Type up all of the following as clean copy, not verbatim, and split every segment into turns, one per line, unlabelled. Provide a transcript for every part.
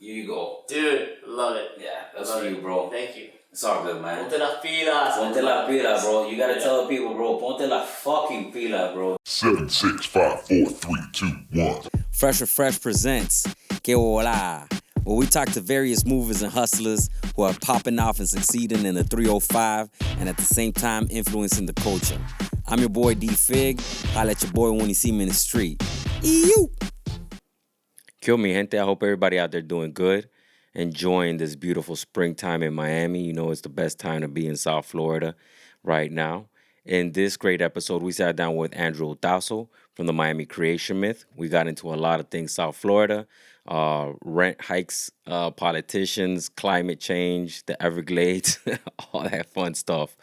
Here you go.
Dude, love it.
Yeah, that's for you, bro.
Thank you.
It's all good, man.
Ponte las pilas.
Ponte la pila, bro. You gotta tell the people, bro. Ponte la fucking pila, bro.
7, 6, 5, 4, 3, 2, 1.
Phresh presents Que Bola, where we talk to various movers and hustlers who are popping off and succeeding in the 305 and at the same time influencing the culture. I'm your boy D Fig. Holla at your boy when you see me in the street. Ew! Kill me, gente. I hope everybody out there doing good. Enjoying this beautiful springtime in Miami. You know it's the best time to be in South Florida right now. In this great episode, we sat down with Andrew Otazo from the Miami Creation Myth. We got into a lot of things South Florida, rent hikes, politicians, climate change, the Everglades, all that fun stuff.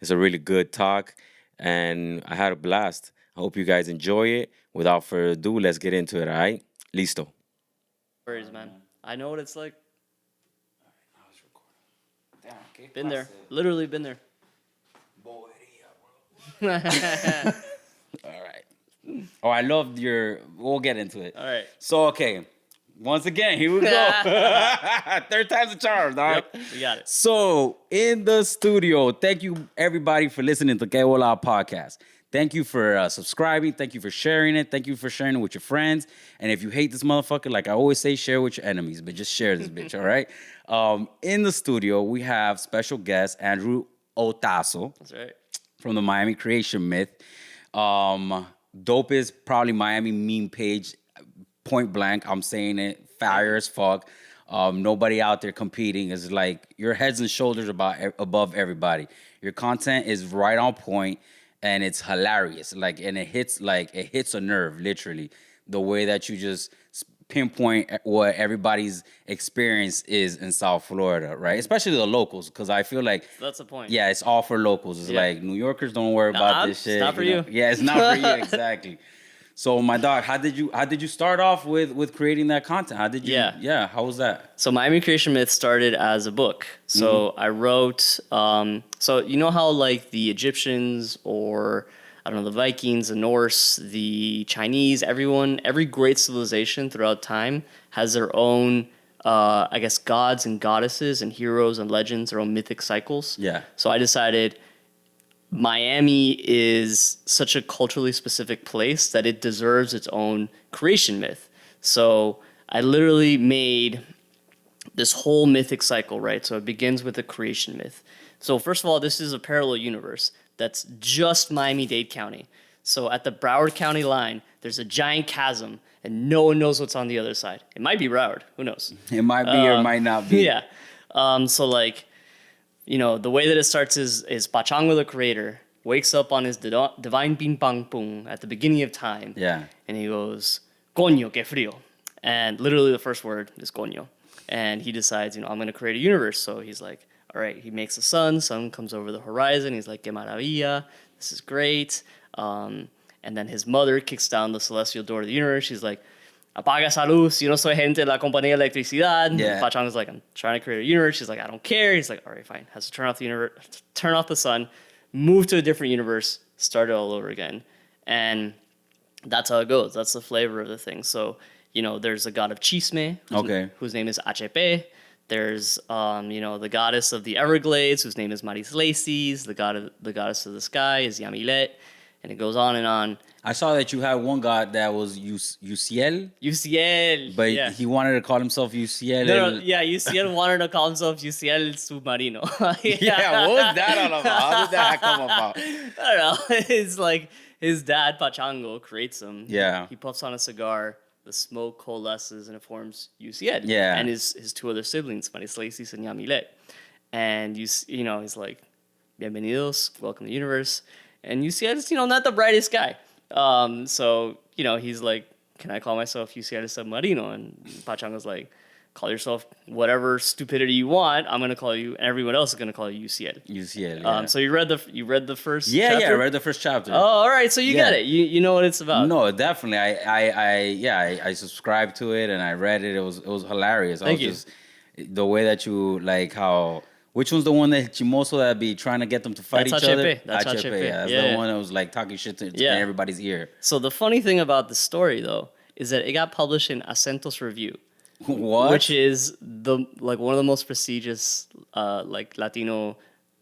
It's a really good talk, and I had a blast. I hope you guys enjoy it. Without further ado, let's get into it, all right? Listo.
Worries, man. I know what it's like.
Damn,
Been there. Literally been there.
All right. Oh, I loved your... We'll get into it.
All right.
So, okay. Once again, here we go. Third time's a charm, dog.
Yep, we got it.
So, in the studio, thank you, everybody, for listening to Que Bola podcast. Thank you for subscribing. Thank you for sharing it. Thank you for sharing it with your friends. And if you hate this motherfucker, like I always say, share with your enemies, but just share this bitch, all right? In the studio, we have special guest, Andrew Otazo.
That's right.
From the Miami Creation Myth. Dope is probably Miami meme page, point blank. I'm saying it, fire as fuck. Nobody out there competing. Is like your heads and shoulders above everybody. Your content is right on point, and it's hilarious. Like, and it hits a nerve, literally. The way that you just pinpoint what everybody's experience is in South Florida, right? Especially the locals, because I feel like
that's the point.
Yeah, it's all for locals. It's like New Yorkers don't worry about this shit.
It's not for you.
Yeah, it's not for you, exactly. So, my dog, how did you start off with creating that content? How did you? Yeah, how was that?
So Miami Creation Myth started as a book. So I wrote. So you know how like the Egyptians or I don't know, the Vikings, the Norse, the Chinese, every great civilization throughout time has their own, I guess, gods and goddesses and heroes and legends, their own mythic cycles.
Yeah.
So I decided Miami is such a culturally specific place that it deserves its own creation myth. So I literally made this whole mythic cycle, right? So it begins with the creation myth. So first of all, this is a parallel universe that's just Miami-Dade County. So at the Broward County line, there's a giant chasm, and no one knows what's on the other side. It might be Broward. Who knows?
It might be or might not be.
Yeah. So, like, you know, the way that it starts is Pachango the creator wakes up on his divine ping pong pung at the beginning of time.
Yeah.
And he goes, Coño, que frío. And literally the first word is coño. And he decides, I'm going to create a universe. So he's like, all right, he makes the sun comes over the horizon. He's like, que maravilla, this is great. And then his mother kicks down the celestial door of the universe. She's like, apaga esa luz, yo no soy gente de la compañía de electricidad.
Yeah.
Pachango's like, I'm trying to create a universe. She's like, I don't care. He's like, all right, fine. Has to turn off the universe, turn off the sun, move to a different universe, start it all over again. And that's how it goes. That's the flavor of the thing. So, there's a god of Chisme, whose name is HP. There's, the goddess of the Everglades, whose name is Maris Laces. The goddess of the sky is Yamilet. And it goes on and on.
I saw that you had one god that was UCL.
UCL.
But he wanted to call himself UCL.
No, UCL wanted to call himself UCL Submarino.
Yeah, what was that all about? How did that come about?
I don't know. It's like his dad, Pachango, creates him.
Yeah.
He puffs on a cigar. The smoke coalesces and it forms UCL.
Yeah.
And his two other siblings, Maris Laces and Yamilet. And, he's like, bienvenidos, welcome to the universe. And UCL is, not the brightest guy. So, he's like, can I call myself UCL Submarino? And Pachango's like, call yourself whatever stupidity you want. I'm going to call you, and everyone else is going to call you UCL.
UCL, yeah.
So you read the first chapter?
Yeah, I read the first chapter.
Oh, all right. So you get it. You know what it's about.
No, definitely. I subscribed to it and I read it. It was hilarious.
Thank you.
Just the way that you like how. Which one's the one that Chimoso that be trying to get them to fight
That's
each other?
That's
HP. Yeah, that's the one that was like talking shit to everybody's ear.
So the funny thing about the story though is that it got published in Acentos Review.
What?
which is one of the most prestigious Latino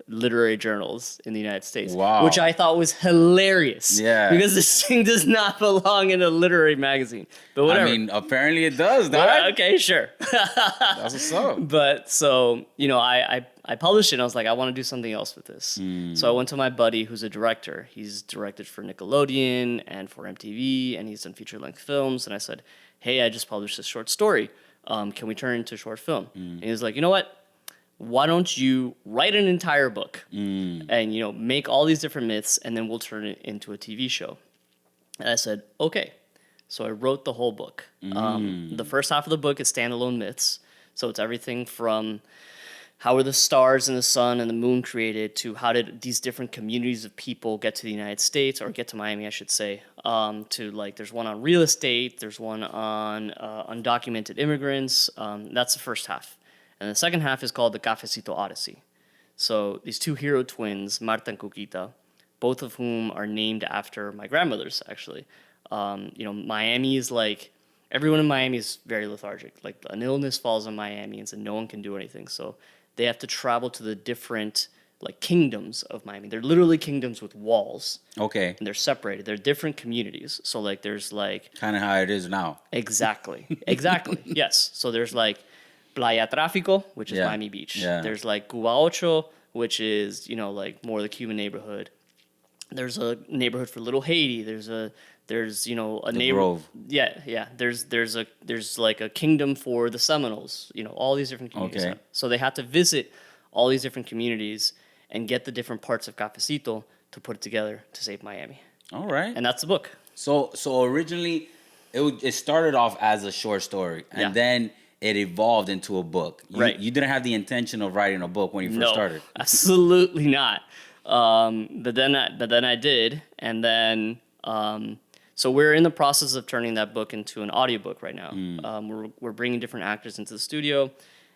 literary journals in the United States.
Wow.
Which I thought was hilarious.
Yeah.
Because this thing does not belong in a literary magazine. But whatever.
I mean, apparently it does,
Well,
dog.
okay, sure.
That's what's up.
But so, I published it and I was like, I want to do something else with this. So I went to my buddy who's a director. He's directed for Nickelodeon and for MTV, and he's done feature-length films. And I said, hey, I just published this short story. Can we turn it into a short film? And he was like, you know what? Why don't you write an entire book and, make all these different myths, and then we'll turn it into a TV show. And I said, okay. So I wrote the whole book. The first half of the book is standalone myths. So it's everything from how were the stars and the sun and the moon created to how did these different communities of people get to the United States, or get to Miami, I should say, to there's one on real estate, there's one on undocumented immigrants. That's the first half. And the second half is called the Cafecito Odyssey. So these two hero twins, Marta and Cuquita, both of whom are named after my grandmothers, actually. Miami is everyone in Miami is very lethargic. Like an illness falls on Miamians and no one can do anything. So they have to travel to the different kingdoms of Miami. They're literally kingdoms with walls.
Okay.
And they're separated. They're different communities. So there's
kind of how it is now.
Exactly. Yes. So there's Playa Tráfico, which is Miami Beach.
Yeah.
There's Cuba Ocho, which is, more the Cuban neighborhood. There's a neighborhood for Little Haiti. There's a neighborhood.
Grove.
Yeah. There's a kingdom for the Seminoles. All these different communities.
Okay.
So they had to visit all these different communities and get the different parts of Cafecito to put it together to save Miami.
All right.
And that's the book.
So originally, it started off as a short story, and then it evolved into a book.
Right.
You didn't have the intention of writing a book when you first started.
Absolutely not. But then I did, and then so we're in the process of turning that book into an audiobook right now. We're bringing different actors into the studio,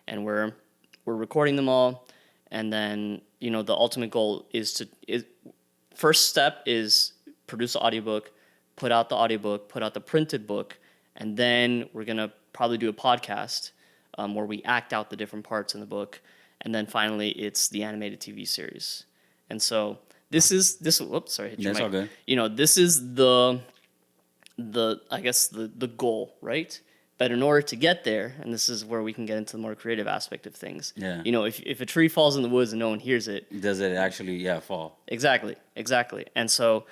and we're recording them all, and then the ultimate goal is first step is produce the audiobook, put out the audiobook, put out the printed book, and then we're gonna probably do a podcast where we act out the different parts in the book, and then finally it's the animated TV series. And so this. Whoops, sorry, hit your
That's
mic.
all good.
This is the I guess the goal, right? But in order to get there, and this is where we can get into the more creative aspect of things.
Yeah.
If a tree falls in the woods and no one hears it,
Does it actually fall?
Exactly. And so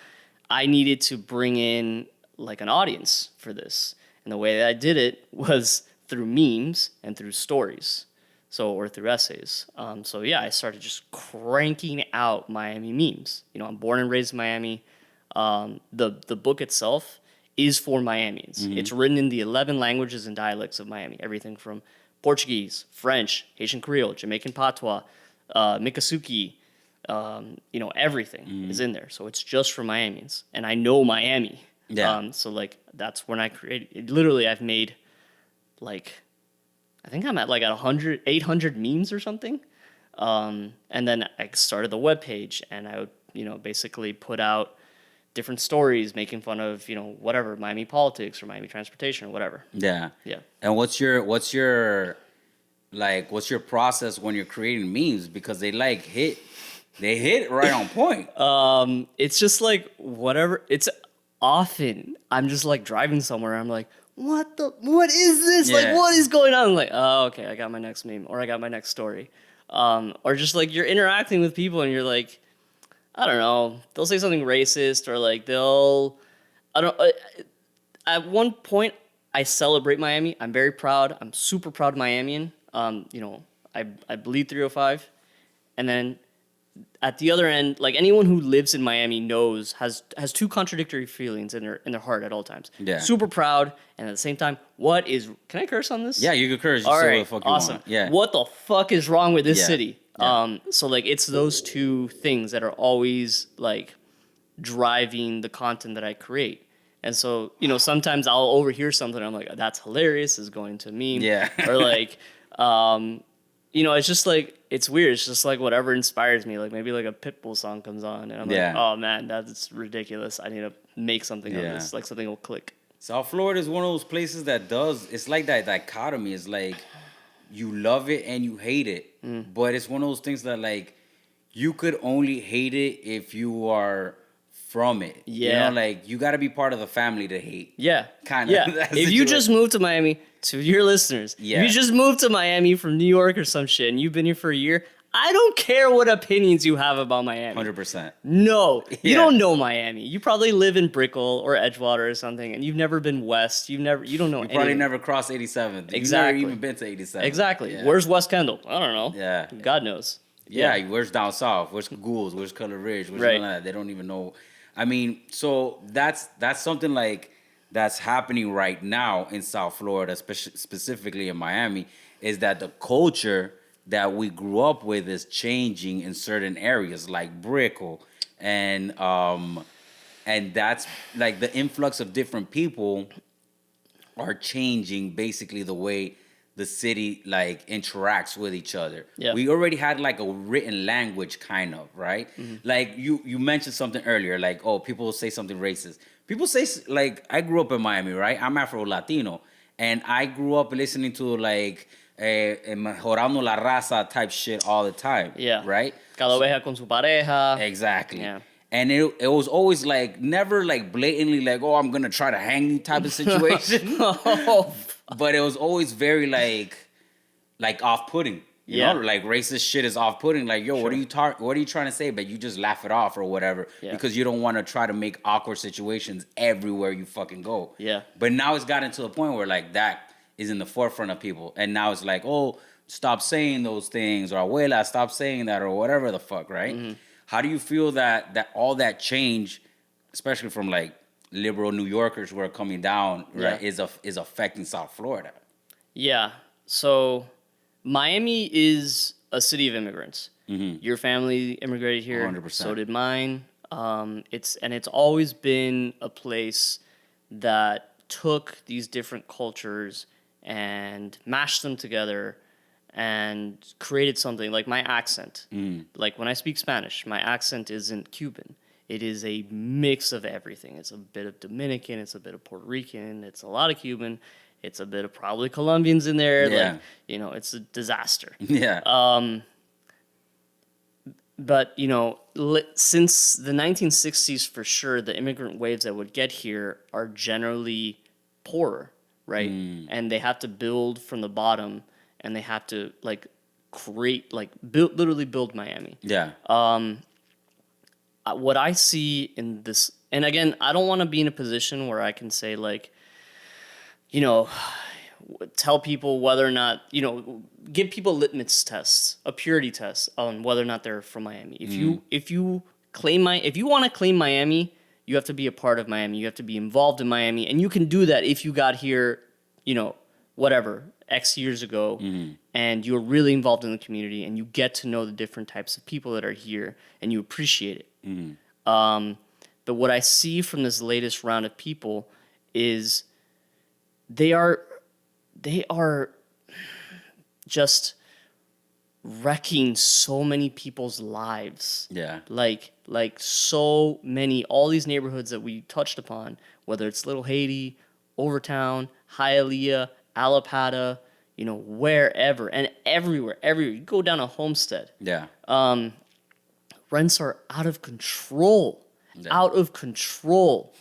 I needed to bring in an audience for this. And the way that I did it was through memes and through stories. Or through essays. I started just cranking out Miami memes. I'm born and raised in Miami. The book itself is for Miamians. Mm-hmm. It's written in the 11 languages and dialects of Miami. Everything from Portuguese, French, Haitian Creole, Jamaican Patois, Miccosukee, everything is in there. So it's just for Miamians. And I know Miami.
Yeah.
That's when I created. Literally, I've made I think I'm at 800 memes or something. And then I started the webpage, and I would, basically put out different stories making fun of, whatever, Miami politics or Miami transportation or whatever.
Yeah.
Yeah.
And what's your process when you're creating memes? Because they hit right on point.
It's just whatever. It's often I'm just driving somewhere. I'm like, what is this?
Yeah.
What is going on? I'm like, oh, okay, I got my next meme, or I got my next story. Or just you're interacting with people and you're I don't know, they'll say something racist, or at one point I celebrate Miami. I'm very proud. I'm super proud Miamian. I bleed 305. And then at the other end, anyone who lives in Miami knows has two contradictory feelings in their heart at all times.
Yeah.
Super proud, and at the same time, can I curse on this?
Yeah, you can curse.
All right,
what the fuck
awesome.
You want. Yeah.
What the fuck is wrong with this
Yeah.
city?
Yeah.
It's those two things that are always driving the content that I create. And so, sometimes I'll overhear something, I'm like, that's hilarious, is going to meme.
Yeah.
Or it's just it's weird. It's just whatever inspires me. Maybe a Pitbull song comes on and I'm
Yeah.
oh man, that's ridiculous. I need to make something of this. Something will click.
South Florida is one of those places that does. It's like that dichotomy. It's like you love it and you hate it, but it's one of those things that like you could only hate it if you are from it.
Yeah.
Like you got to be part of the family to hate.
Yeah.
Kinda.
Yeah.
That's
If
the
you
situation.
just moved to Miami, to your listeners,
Yeah.
if you just moved to Miami from New York or some shit and you've been here for a year, I don't care what opinions you have about Miami.
100%.
No, you
Yeah.
don't know Miami. You probably live in Brickell or Edgewater or something, and you've never been west. You don't know
You probably
anything.
never crossed 87th.
Exactly.
You've never even been to 87th.
Exactly.
Yeah.
Where's West Kendall? I don't know.
Yeah.
God knows.
Yeah, where's down south? Where's Goulds? Where's Color Ridge? Where's
Right.
none of that? They don't even know. I mean, so that's something like that's happening right now in South Florida, specifically in Miami, is that the culture that we grew up with is changing in certain areas like Brickell and that's like the influx of different people are changing basically the way the city like interacts with each other.
Yeah.
We already had like a written language kind of, right? Like you mentioned something earlier, like, oh, people say something racist. People say like, I grew up in Miami, right? I'm Afro-Latino. And I grew up listening to like mejorando la raza type shit all the time.
Yeah.
Right?
Cada oveja con su pareja.
Exactly.
Yeah.
And it was always like never like blatantly like, oh, I'm gonna try to hang you type of situation.
Oh,
But it was always very like off-putting. You
Yeah.
know, like racist shit is off-putting. Like, yo, what are you trying to say? But you just laugh it off or whatever
Yeah.
because you don't want to try to make awkward situations everywhere you fucking go.
Yeah.
But now it's gotten to a point where like that is in the forefront of people, and now it's like, oh, stop saying those things, or abuela, stop saying that, or whatever the fuck, right?
Mm-hmm.
How do you feel that all that change, especially from like liberal New Yorkers who are coming down, right, is affecting South Florida?
Yeah. So Miami is a city of immigrants. Your family immigrated here.
100%.
So did mine. It's always been a place that took these different cultures and mashed them together and created something like my accent. Like when I speak Spanish, my accent isn't Cuban. It is a mix of everything. It's a bit of Dominican, it's a bit of Puerto Rican, it's a lot of Cuban, it's a bit of probably Colombians in there.
Yeah.
Like, it's a disaster.
Yeah.
But, since the 1960s, for sure, the immigrant waves that would get here are generally poorer, right? And they have to build from the bottom, and they have to, literally build Miami.
Yeah.
What I see in this, and again, I don't want to be in a position where I can say, tell people whether or not, give people litmus tests, a purity test on whether or not they're from Miami. If you want to claim Miami, you have to be a part of Miami. You have to be involved in Miami, and you can do that if you got here, whatever, X years ago, and you're really involved in the community, and you get to know the different types of people that are here, and you appreciate it. But what I see from this latest round of people is they are just wrecking so many people's lives.
Yeah.
Like so many, all these neighborhoods that we touched upon, whether it's Little Haiti, Overtown, Hialeah, Alapata, wherever and everywhere. You go down a Homestead.
Yeah.
Rents are out of control.
Yeah.
Out of control.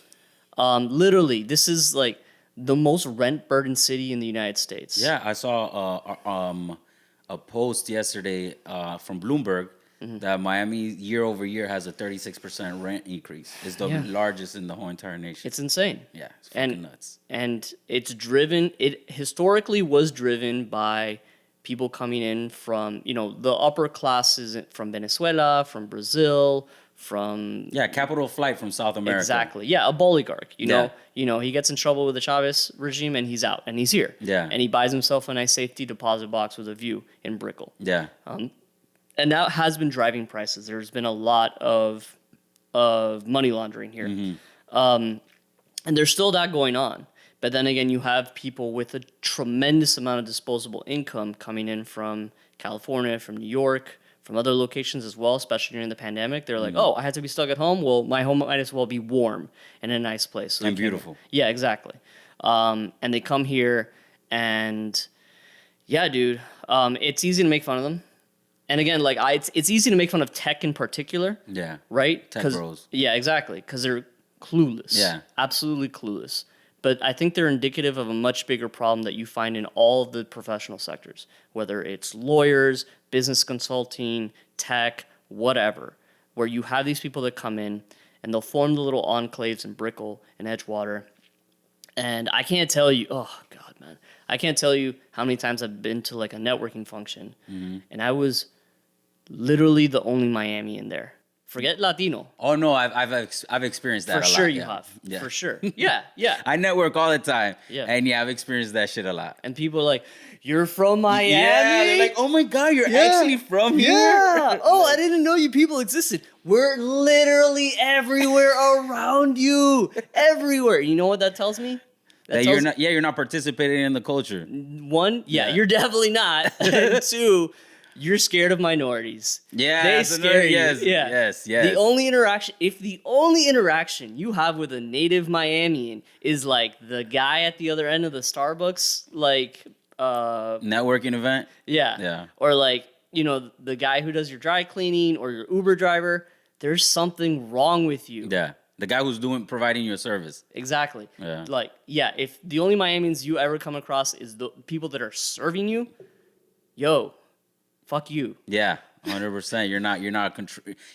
Literally, this is like the most rent-burdened city in the United States.
Yeah, I saw a post yesterday from Bloomberg that Miami year over year has a 36% rent increase. It's the largest in the whole entire nation.
It's insane.
Yeah, it's fucking nuts.
And it historically was driven by people coming in from, the upper classes from Venezuela, from Brazil, from...
Yeah, capital flight from South America.
Exactly. Yeah, a oligarch. You know, he gets in trouble with the Chavez regime and he's out and he's here.
Yeah.
And he buys himself a nice safety deposit box with a view in Brickell.
Yeah.
And that has been driving prices. There's been a lot of money laundering here. And there's still that going on. But then again, you have people with a tremendous amount of disposable income coming in from California, from New York, from other locations as well, especially during the pandemic. They're like, oh, I had to be stuck at home. Well, my home might as well be warm and a nice place. So
And beautiful.
Yeah, exactly. And they come here and yeah, dude, it's easy to make fun of them. And again, like it's easy to make fun of tech in particular.
Yeah.
Right?
Tech bros.
Yeah, exactly. Because they're clueless.
Yeah.
Absolutely clueless. But I think they're indicative of a much bigger problem that you find in all of the professional sectors, whether it's lawyers, business consulting, tech, whatever, where you have these people that come in and they'll form the little enclaves in Brickell and Edgewater. And I can't tell you, oh, God, man. I can't tell you how many times I've been to like a networking function and I was literally the only Miami in there. Forget Latino.
Oh no, I've experienced that
For
a lot.
sure you
yeah.
have.
Yeah.
For sure. Yeah, yeah.
I network all the time.
Yeah.
And yeah, I've experienced that shit a lot.
And people are like, you're from Miami?
Yeah, they're like, oh my God, you're actually from here?
Yeah. Oh, I didn't know you people existed. We're literally everywhere around you. Everywhere. You know what that tells me?
That you're not participating in the culture.
One, yeah,
Yeah.
you're definitely not. And two, you're scared of minorities.
Yeah,
They
that's
scare you.
yes,
Yeah.
yes.
The only interaction you have with a native Miamian is like the guy at the other end of the Starbucks, like,
Networking event.
yeah.
Yeah.
Or like, you know, the guy who does your dry cleaning or your Uber driver, there's something wrong with you.
Yeah. The guy who's providing you a service.
Exactly.
Yeah.
Like, yeah, if the only Miamians you ever come across is the people that are serving you, yo, fuck you.
Yeah, 100%.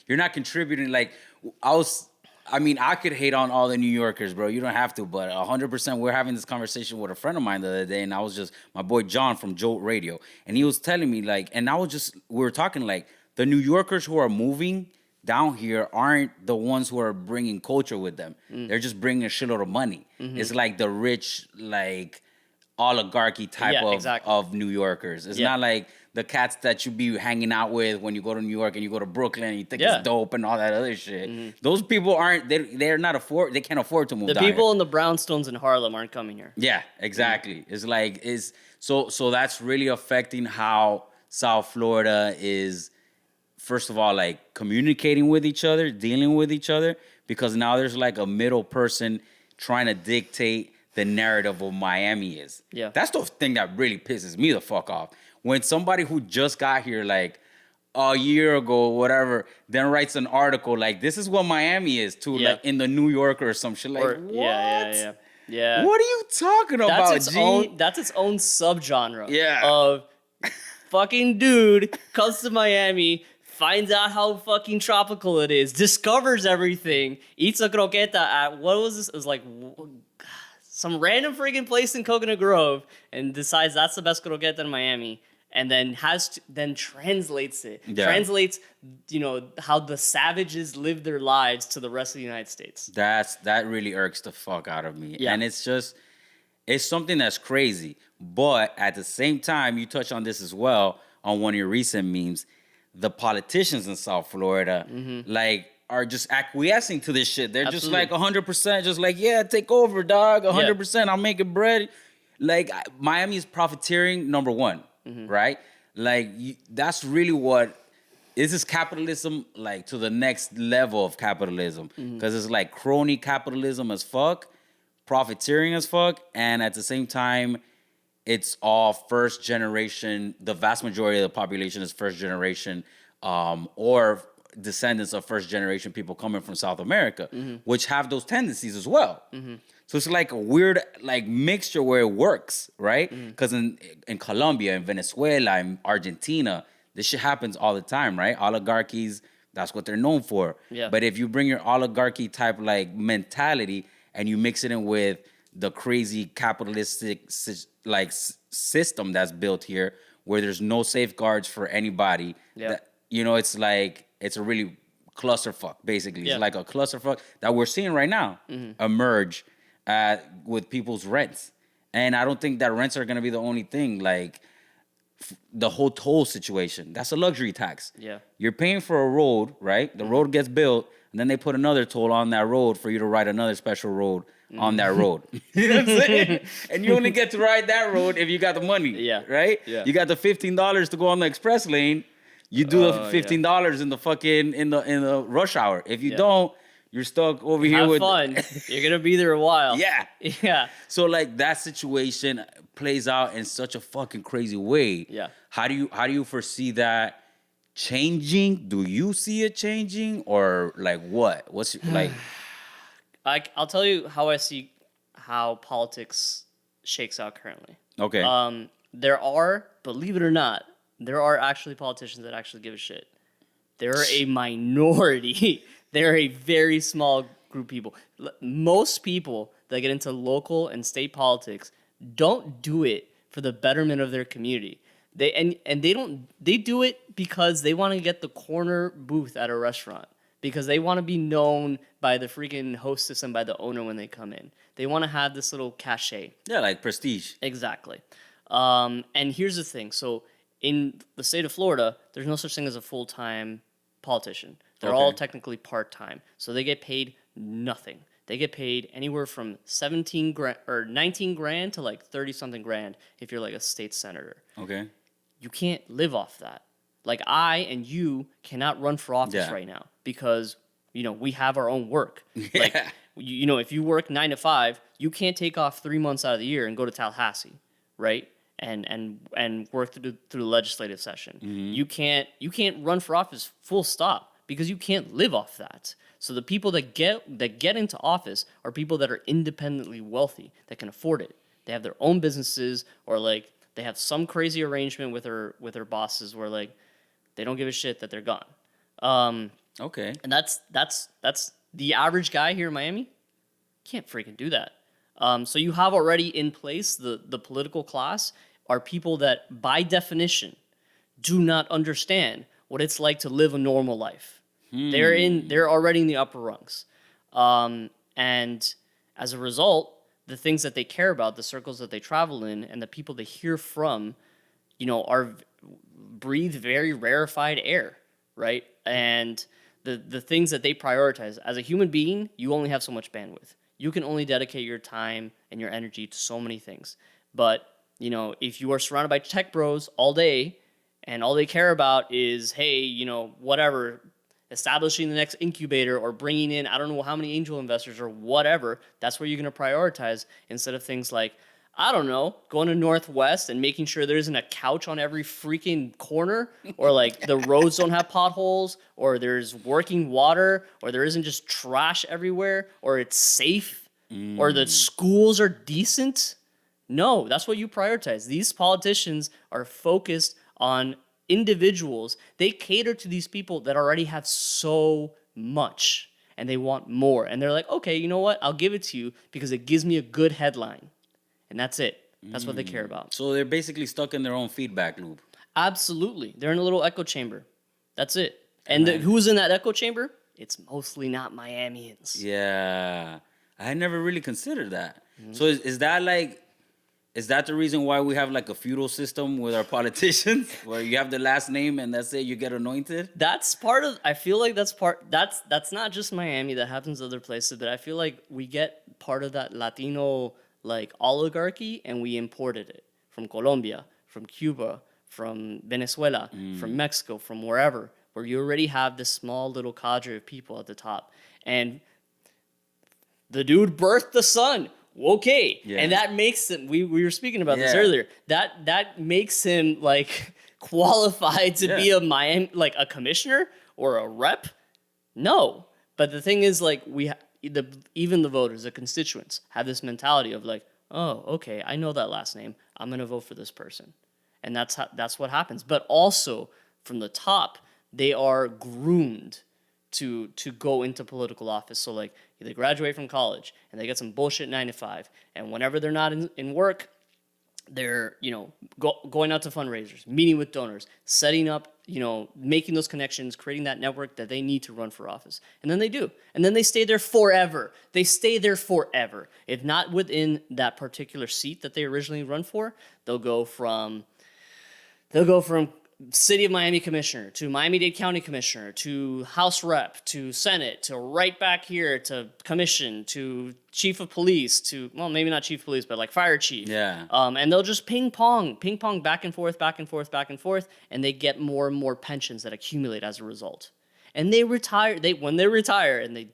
You're not contributing. Like I could hate on all the New Yorkers, bro. You don't have to, but 100%. We're having this conversation with a friend of mine the other day, and I was just my boy John from Jolt Radio, and he was telling me like, and we were talking like the New Yorkers who are moving down here aren't the ones who are bringing culture with them. They're just bringing a shitload of money. It's like the rich, like oligarchy type of New Yorkers. It's not like the cats that you be hanging out with when you go to New York and you go to Brooklyn and you think it's dope and all that other shit. Those people they can't afford to move
The
down
people
here.
in the brownstones in Harlem aren't coming here.
Yeah, exactly. So that's really affecting how South Florida is, first of all, like communicating with each other, dealing with each other, because now there's like a middle person trying to dictate the narrative of Miami is.
Yeah.
That's the thing that really pisses me the fuck off. When somebody who just got here like a year ago, whatever, then writes an article like, this is what Miami is too,
Yeah.
like in the New Yorker or some shit. Like,
Or-
what?
Yeah.
What are you talking about, G?
That's its own subgenre.
Yeah.
Of fucking dude comes to Miami, finds out how fucking tropical it is, discovers everything, eats a croqueta at what was this? It was like some random freaking place in Coconut Grove, and decides that's the best croqueta in Miami, and then translates it.
Yeah.
Translates, how the savages live their lives to the rest of the United States.
That really irks the fuck out of me.
Yeah.
And it's something that's crazy. But at the same time, you touch on this as well on one of your recent memes. The politicians in South Florida, like, are just acquiescing to this shit. They're
Absolutely.
just like 100%, just like, yeah, take over, dog. 100%, I'll make it bread. Like, Miami is profiteering, number one, right? Like, that's really what. This is capitalism, like, to the next level of capitalism. Because it's like crony capitalism as fuck, profiteering as fuck, and at the same time, it's all first generation. The vast majority of the population is first generation or descendants of first generation people coming from South America, which have those tendencies as well. So it's like a weird like mixture where it works, right? Because in Colombia, in Venezuela, in Argentina, this shit happens all the time, right? Oligarchies, that's what they're known for.
Yeah.
But if you bring your oligarchy type like mentality and you mix it in with the crazy capitalistic system that's built here, where there's no safeguards for anybody, that, it's like it's a really clusterfuck. Basically, it's like a clusterfuck that we're seeing right now emerge with people's rents, and I don't think that rents are gonna be the only thing. Like the whole toll situation, that's a luxury tax.
Yeah.
You're paying for a road, right? The road gets built, and then they put another toll on that road for you to ride another special road on that road. You know what I'm saying? And you only get to ride that road if you got the money.
Yeah.
Right?
Yeah.
You got the $15 to go on the express lane. You do the $15 in the fucking in the rush hour. If you don't, you're stuck over here
Have
with
fun. You're gonna be there a while.
Yeah.
Yeah.
So like that situation plays out in such a fucking crazy way.
Yeah.
How do you foresee that changing? Do you see it changing or like what? What's like
I'll tell you how I see how politics shakes out currently.
okay.
There are, believe it or not, there are actually politicians that actually give a shit. They're a minority. They're a very small group of people. Most people that get into local and state politics don't do it for the betterment of their community. They do it because they want to get the corner booth at a restaurant, because they want to be known by the freaking hostess and by the owner when they come in. They want to have this little cachet.
Yeah, like prestige.
Exactly. And here's the thing. So in the state of Florida, there's no such thing as a full-time politician. They're all technically part-time. So they get paid nothing. They get paid anywhere from 17 grand or 19 grand to like 30 something grand if you're like a state senator.
Okay.
You can't live off that. Like I and you cannot run for office right now because, we have our own work. Like, if you work 9 to 5, you can't take off 3 months out of the year and go to Tallahassee, right? And work through the legislative session. Mm-hmm. You can't run for office full stop because you can't live off that. So the people that get into office are people that are independently wealthy, that can afford it. They have their own businesses, or like they have some crazy arrangement with their bosses where like they don't give a shit that they're gone.
Okay.
And that's the average guy here in Miami can't freaking do that. So you have already in place the political class are people that by definition do not understand what it's like to live a normal life. They're already in the upper rungs. And as a result, the things that they care about, the circles that they travel in, and the people they hear from, breathe very rarefied air, right? And the things that they prioritize. As a human being, you only have so much bandwidth. You can only dedicate your time and your energy to so many things. But, if you are surrounded by tech bros all day and all they care about is, hey, whatever, establishing the next incubator or bringing in, I don't know how many angel investors or whatever, that's where you're going to prioritize instead of things like, I don't know, going to Northwest and making sure there isn't a couch on every freaking corner, or like the roads don't have potholes, or there's working water, or there isn't just trash everywhere, or it's safe, or the schools are decent. No, that's what you prioritize. These politicians are focused on individuals. They cater to these people that already have so much and they want more. And they're like, okay, you know what? I'll give it to you because it gives me a good headline. And that's it. That's what they care about.
So they're basically stuck in their own feedback loop.
Absolutely. They're in a little echo chamber. That's it. And who's in that echo chamber? It's mostly not Miamians.
Yeah. I had never really considered that. Mm-hmm. So is that the reason why we have like a feudal system with our politicians where you have the last name and that's it, you get anointed?
That's part of, I feel like that's not just Miami, that happens other places, but I feel like we get part of that Latino like oligarchy and we imported it from Colombia, from Cuba, from Venezuela, from Mexico, from wherever, where you already have this small little cadre of people at the top. And the dude birthed the son. Okay. Yeah. And that makes him, we were speaking about this earlier, that makes him like qualified to be a Miami, like a commissioner or a rep. No. But the thing is, like, even the voters, the constituents have this mentality of like, oh, okay, I know that last name, I'm going to vote for this person. And that's what happens. But also from the top, they are groomed to go into political office. So like they graduate from college and they get some bullshit 9 to 5. And whenever they're not in work, they're, going out to fundraisers, meeting with donors, setting up, making those connections, creating that network that they need to run for office. And then they do. And then they stay there forever. They stay there forever. If not within that particular seat that they originally run for, they'll go from City of Miami commissioner to Miami-Dade County commissioner to House rep to Senate to right back here to commission to chief of police to, well, maybe not chief of police, but like fire chief.
Yeah.
And they'll just ping pong back and forth, and they get more and more pensions that accumulate as a result. And they retire. When they retire, and they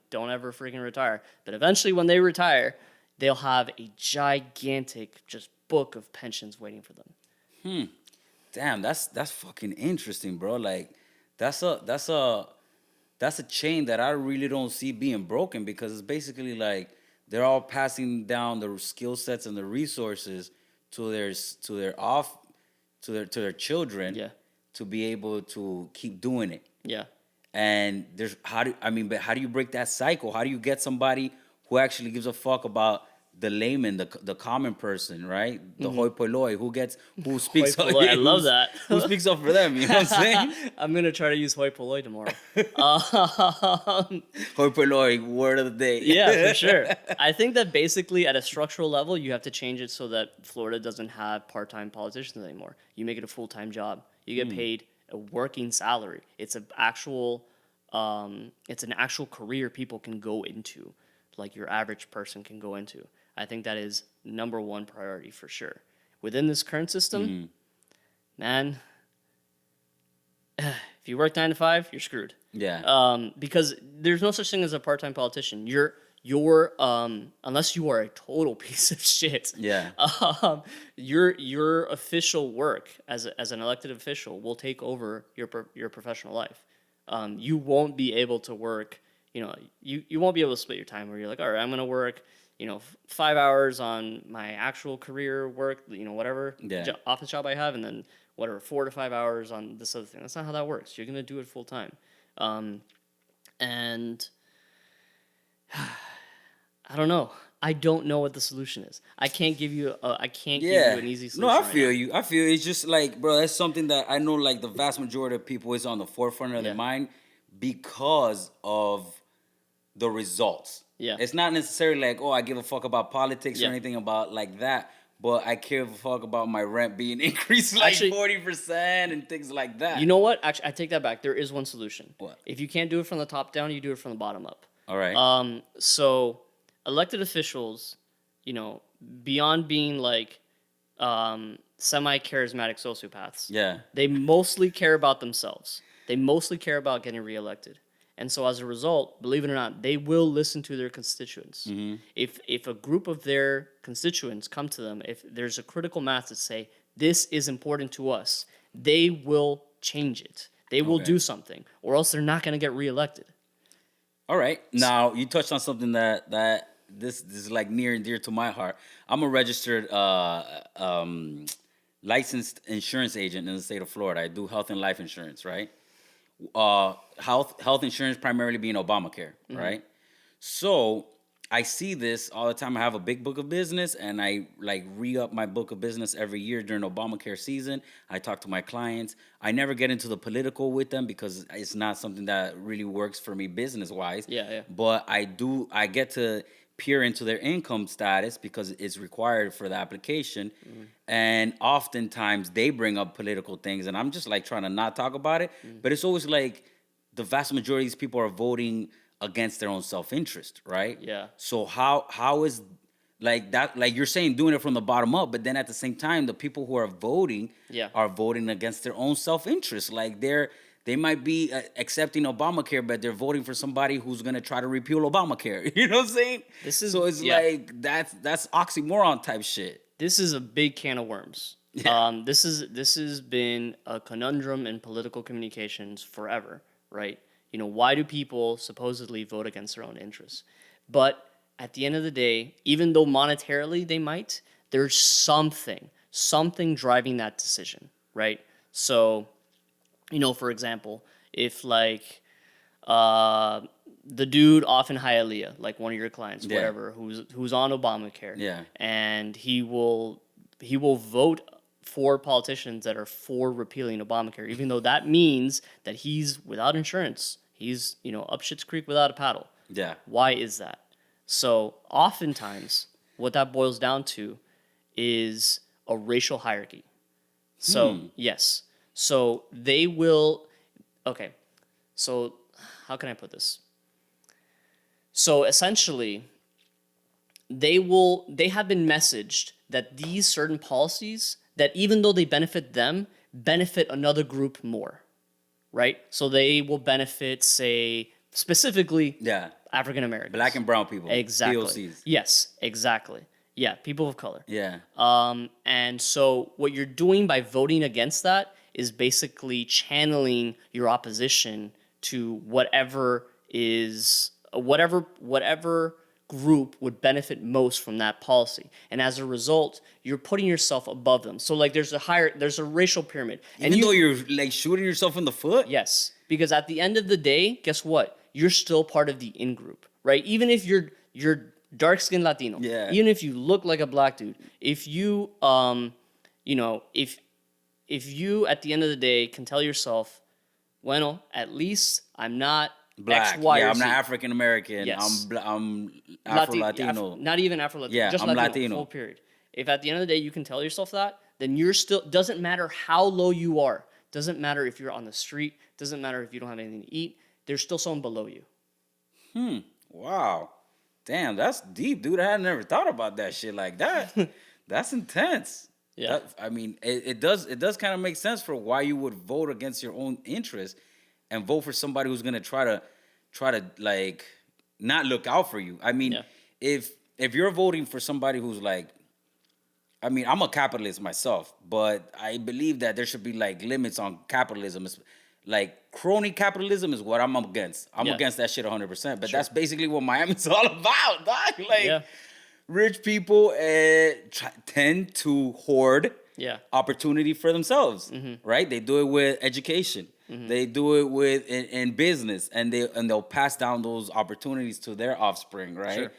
don't ever freaking retire, but eventually when they retire, they'll have a gigantic just book of pensions waiting for them.
Damn, that's fucking interesting, bro. Like, that's a chain that I really don't see being broken, because it's basically like they're all passing down the skill sets and the resources to their children,
Yeah.
to be able to keep doing it.
Yeah.
And how do you break that cycle? How do you get somebody who actually gives a fuck about the layman, the common person, right? The hoi polloi, who speaks
Hoi polloi, I love that.
Who speaks up for them, you know what I'm saying?
I'm going to try to use hoi polloi tomorrow.
Hoi polloi, word of the day.
Yeah, for sure. I think that basically at a structural level, you have to change it so that Florida doesn't have part-time politicians anymore. You make it a full-time job. You get paid a working salary. It's an actual career people can go into, like your average person can go into. I think that is number one priority for sure. Within this current system, man, if you work 9 to 5, you're screwed.
Yeah.
Because there's no such thing as a part-time politician. You're unless you are a total piece of shit.
Yeah.
Your official work as an elected official will take over your professional life. You won't be able to work. You won't be able to split your time where you're like, all right, I'm gonna work 5 hours on my actual career work, whatever office job I have, and then whatever 4 to 5 hours on this other thing. That's not how that works. You're gonna do it full time, and I don't know. I don't know what the solution is. I can't give you give you an easy solution.
No, I feel you. I feel it's just like, bro, that's something that I know like the vast majority of people is on the forefront of their mind because of the results.
Yeah.
It's not necessarily like, I give a fuck about politics or anything about like that, but I care a fuck about my rent being increased like 40% and things like that.
You know what? Actually, I take that back. There is one solution.
What?
If you can't do it from the top down, you do it from the bottom up.
All right.
So elected officials, beyond being like semi-charismatic sociopaths, they mostly care about themselves. They mostly care about getting reelected. And so as a result, believe it or not, they will listen to their constituents. Mm-hmm. If a group of their constituents come to them, if there's a critical mass that say, this is important to us, they will change it. They will do something, or else they're not going to get reelected.
All right. Now, you touched on something that this is like near and dear to my heart. I'm a registered licensed insurance agent in the state of Florida. I do health and life insurance, right? Health insurance primarily being Obamacare, right? So I see this all the time. I have a big book of business, and I like re-up my book of business every year during Obamacare season. I talk to my clients. I never get into the political with them because it's not something that really works for me business-wise.
Yeah.
But I get to peer into their income status because it's required for the application. And oftentimes they bring up political things, and I'm just like trying to not talk about it. But it's always like the vast majority of these people are voting against their own self-interest, right?
Yeah.
So how is like that, like you're saying, doing it from the bottom up, but then at the same time, the people who are voting are voting against their own self-interest. Like they might be accepting Obamacare, but they're voting for somebody who's gonna try to repeal Obamacare. You know what I'm saying? Like that's oxymoron type shit.
This is a big can of worms.
Yeah.
This has been a conundrum in political communications forever, right? Why do people supposedly vote against their own interests? But at the end of the day, even though monetarily they might, there's something driving that decision, right? So, for example, if like the dude off in Hialeah, like one of your clients, whatever, who's on Obamacare, and he will vote for politicians that are for repealing Obamacare, even though that means that he's without insurance. He's, up shit's creek without a paddle.
Yeah.
Why is that? So oftentimes what that boils down to is a racial hierarchy. So yes. So they will. Okay, so how can I put this? So essentially, they have been messaged that these certain policies, that even though they benefit them, benefit another group more, right? So they will benefit, say, specifically
Yeah.
African Americans.
Black and brown people.
Exactly.
POCs.
Yes, exactly. Yeah, people of color.
Yeah.
And so what you're doing by voting against that is basically channeling your opposition to whatever group would benefit most from that policy. And as a result, you're putting yourself above them. So like there's a racial pyramid.
Even though you're like shooting yourself in the foot?
Yes, because at the end of the day, guess what? You're still part of the in group, right? Even if you're dark-skinned Latino, even if you look like a black dude, if you if you at the end of the day can tell yourself, bueno, at least I'm not
Black.
X, Y,
yeah,
or
I'm
Z.
not African American.
Yes.
I'm Afro-Latino.
Not even Afro-Latino.
Yeah,
just
I'm
Latino. Full period. If at the end of the day you can tell yourself that, then you're still, doesn't matter how low you are. Doesn't matter if you're on the street. Doesn't matter if you don't have anything to eat. There's still someone below you.
Wow. Damn, that's deep, dude. I had never thought about that shit like that. That's intense.
Yeah.
I mean, it does kind of make sense for why you would vote against your own interest and vote for somebody who's gonna try to like not look out for you. I mean, if you're voting for somebody who's like, I mean, I'm a capitalist myself, but I believe that there should be like limits on capitalism. Like crony capitalism is what I'm against. I'm against that shit 100%. But that's basically what Miami's all about, dog. Like rich people tend to hoard opportunity for themselves, right? They do it with education. They do it with in business, and they'll pass down those opportunities to their offspring, right?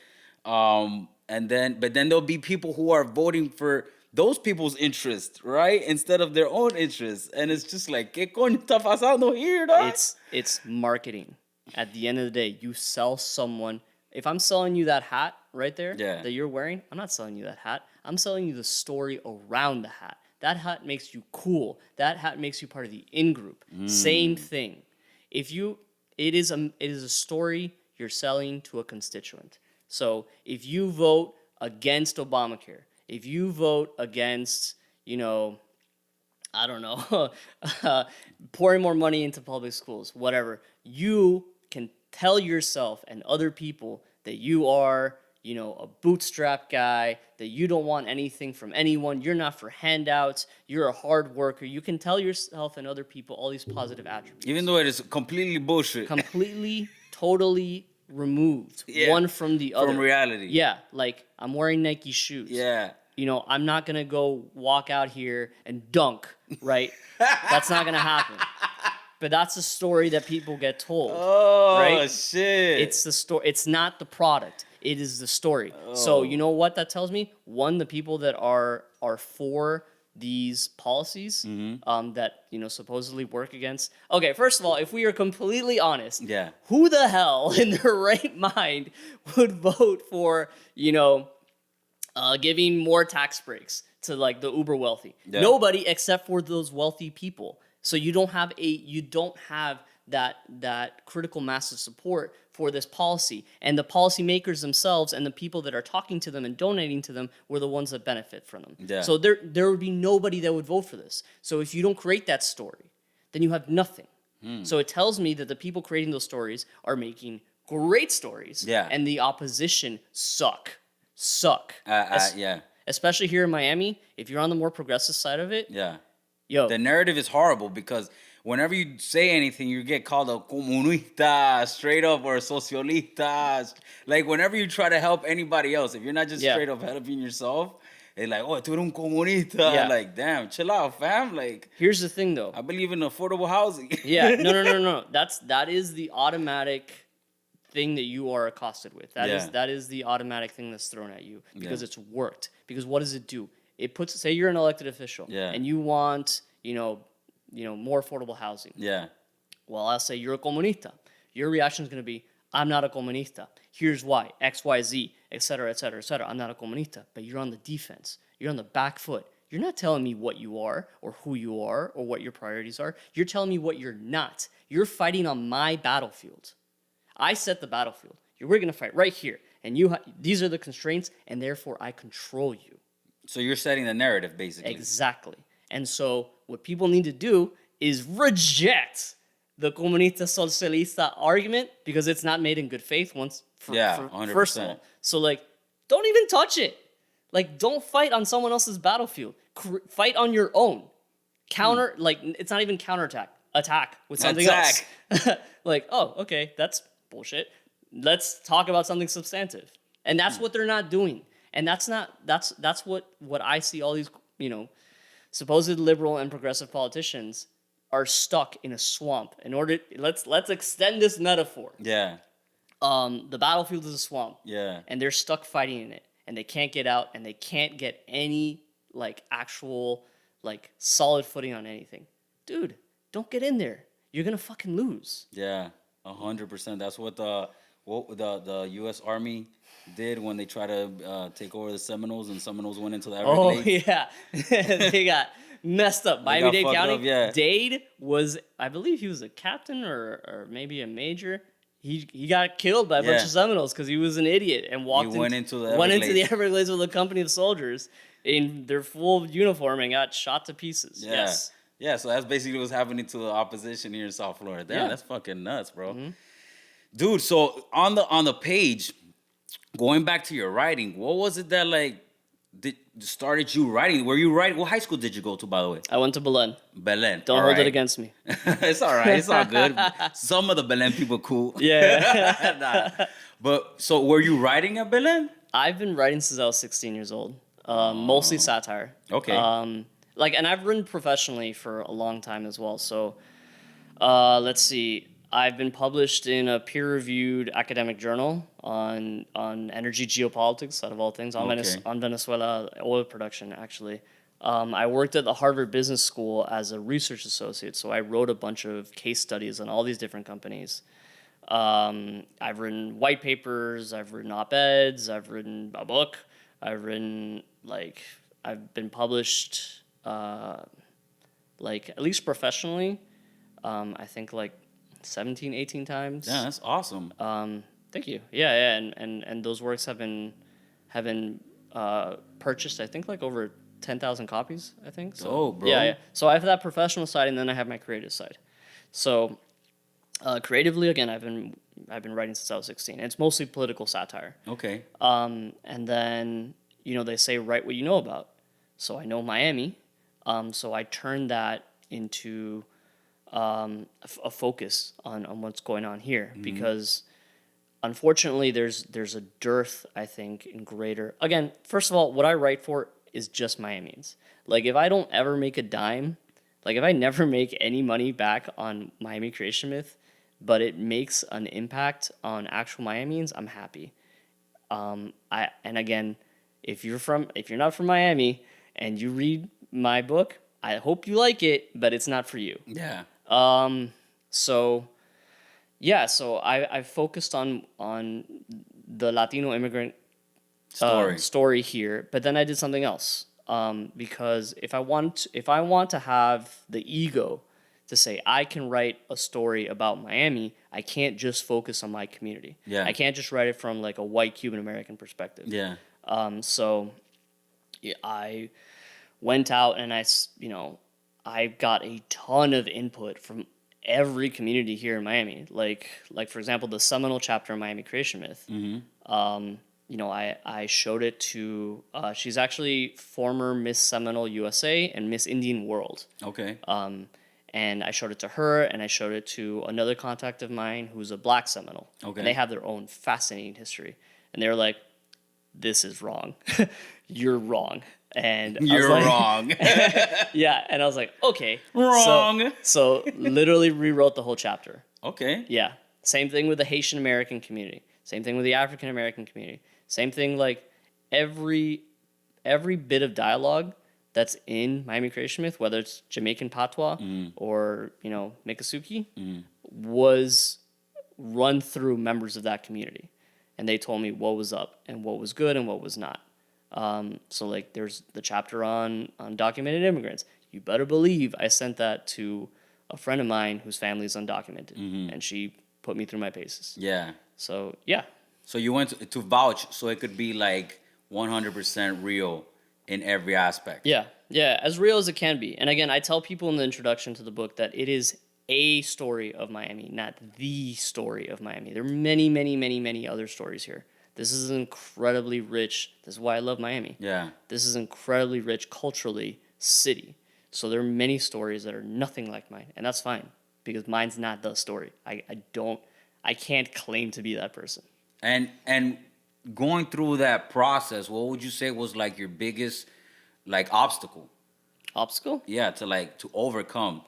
But then there'll be people who are voting for those people's interests, right? Instead of their own interests. And it's just like, ¿qué coño está pasando here, dog?
It's marketing. At the end of the day, you sell someone. If I'm selling you that hat right there that you're wearing, I'm not selling you that hat. I'm selling you the story around the hat. That hat makes you cool. That hat makes you part of the in-group. Same thing. It is a story you're selling to a constituent. So if you vote against Obamacare, if you vote against, I don't know, pouring more money into public schools, whatever, you can tell yourself and other people that you are, a bootstrap guy, that you don't want anything from anyone, you're not for handouts, you're a hard worker. You can tell yourself and other people all these positive attributes.
Even though it is completely bullshit.
Completely, totally removed one from the other.
From reality.
Yeah, like I'm wearing Nike shoes.
Yeah.
I'm not going to go walk out here and dunk, right? That's not going to happen. But that's a story that people get told.
Oh,
right?
shit.
It's the story. It's not the product. It is the story. So you know what that tells me? One, the people that are for these policies that, supposedly work against. Okay, first of all, if we are completely honest, who the hell in their right mind would vote for, giving more tax breaks to like the uber wealthy? Nobody except for those wealthy people. So you don't have that critical mass of support for this policy, and the policymakers themselves and the people that are talking to them and donating to them were the ones that benefit from them. So there would be nobody that would vote for this. So if you don't create that story, then you have nothing. So it tells me that the people creating those stories are making great stories, and the opposition suck. Especially here in Miami, if you're on the more progressive side of it,
the narrative is horrible because whenever you say anything, you get called a comunista, straight up, or a socialista. Like, whenever you try to help anybody else, if you're not just straight up helping yourself, it's like, oh, tú eres un comunista. Like, damn, chill out, fam. Like,
here's the thing, though.
I believe in affordable housing.
No. That is the automatic thing that you are accosted with. That is the automatic thing that's thrown at you because it's worked. Because what does it do? It puts, say you're an elected official and you want, more affordable housing. Well, I'll say you're a comunista. Your reaction is going to be, I'm not a comunista. Here's why, X, Y, Z, et cetera, et cetera, et cetera. I'm not a comunista. But you're on the defense. You're on the back foot. You're not telling me what you are or who you are or what your priorities are. You're telling me what you're not. You're fighting on my battlefield. I set the battlefield. We're going to fight right here. And these are the constraints, and therefore I control you.
So you're setting the narrative, basically.
Exactly. And so what people need to do is reject the comunista socialista argument because it's not made in good faith first of all. So like, don't even touch it. Like, don't fight on someone else's battlefield. Fight on your own. Like, it's not even counterattack. Attack with something else. Like, oh, okay, that's bullshit. Let's talk about something substantive. And that's what they're not doing. And that's what I see all these, supposed liberal and progressive politicians are stuck in a swamp. Let's extend this metaphor.
Yeah.
The battlefield is a swamp.
Yeah.
And they're stuck fighting in it. And they can't get out, and they can't get any actual solid footing on anything. Dude, don't get in there. You're gonna fucking lose.
Yeah, 100%. That's what the U.S. Army did when they tried to take over the Seminoles, and Seminoles went into the Everglades.
Oh yeah, they got messed up. Miami-Dade County.
Up, yeah.
Dade was, I believe, he was a captain or maybe a major. He got killed by a bunch of Seminoles because he was an idiot and went into the Everglades with a company of soldiers in their full uniform and got shot to pieces.
Yeah.
Yes.
Yeah, so that's basically what's happening to the opposition here in South Florida. Damn, that's fucking nuts, bro. Mm-hmm. Dude, so on the page, going back to your writing, what was it that started you writing? Were you writing? What high school did you go to, by the way?
I went to Belen.
Belen.
Don't hold it against me.
It's all right. It's all good. Some of the Belen people cool.
Yeah.
Nah. But so were you writing at Belen?
I've been writing since I was 16 years old. Mostly satire.
Okay.
And I've written professionally for a long time as well. So, let's see. I've been published in a peer-reviewed academic journal on energy geopolitics, out of all things, on Venezuela oil production, actually. I worked at the Harvard Business School as a research associate, so I wrote a bunch of case studies on all these different companies. I've written white papers, I've written op-eds, I've written a book, I've been published, at least professionally, I think 17, 18 times.
Yeah, that's awesome.
Thank you. Yeah, and those works have been purchased, I think, over 10,000 copies, I think. So,
oh, bro.
Yeah. So I have that professional side, and then I have my creative side. So, creatively, again, I've been writing since I was 16. And it's mostly political satire.
Okay.
And then, they say write what you know about. So I know Miami. So I turned that into a focus on what's going on here, because unfortunately there's a dearth, I think, in greater. Again, first of all, what I write for is just Miamians. If I don't ever make a dime, if I never make any money back on Miami Creation Myth, but it makes an impact on actual Miamians, I'm happy. And again, if you're not from Miami and you read my book, I hope you like it, but it's not for you.
Yeah.
So I focused on the Latino immigrant story here, but then I did something else. Because if I want to have the ego to say I can write a story about Miami, I can't just focus on my community.
Yeah.
I can't just write it from a white Cuban American perspective.
Yeah.
I went out and I got a ton of input from every community here in Miami. Like for example, the Seminole chapter of Miami Creation Myth. Mm-hmm. I showed it to, she's actually former Miss Seminole USA and Miss Indian World.
Okay.
And I showed it to her, and I showed it to another contact of mine who's a Black Seminole.
Okay.
And they have their own fascinating history. And they were like, this is wrong. You're wrong. And
you're wrong.
Yeah, and I was like, okay.
Wrong.
So literally rewrote the whole chapter.
Okay.
Yeah. Same thing with the Haitian American community. Same thing with the African American community. Same thing, every bit of dialogue that's in Miami Creation Myth, whether it's Jamaican patois or, Miccosukee, was run through members of that community. And they told me what was up and what was good and what was not. So like there's the chapter on undocumented immigrants. You better believe I sent that to a friend of mine whose family is undocumented, and she put me through my paces.
Yeah.
So yeah,
So you went to vouch, so it could be like 100% real in every aspect.
yeah, as real as it can be. And again, I tell people in the introduction to the book that it is a story of Miami, not the story of Miami. There are many, many, many, many other stories here. This is incredibly rich. This is why I love Miami.
Yeah.
This is incredibly rich culturally city. So there are many stories that are nothing like mine, and that's fine because mine's not the story. I can't claim to be that person.
And going through that process, what would you say was like your biggest like obstacle?
Obstacle?
Yeah, to overcome.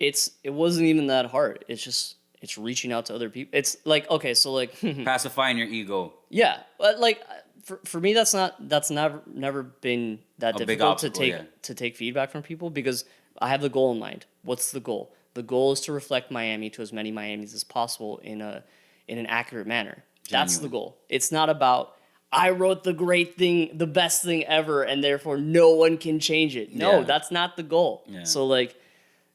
It wasn't even that hard. It's reaching out to other people. It's like okay, so like
Pacifying your ego.
yeah, but like for me that's never been that
A big
difficult
obstacle,
to take feedback from people because I have the goal in mind. What's the goal? The goal is to reflect Miami to as many Miamis as possible in an accurate manner. That's the goal. It's not about I wrote the great thing, the best thing ever, and therefore no one can change it. No,
Yeah.
that's not the goal.
Yeah.
So like,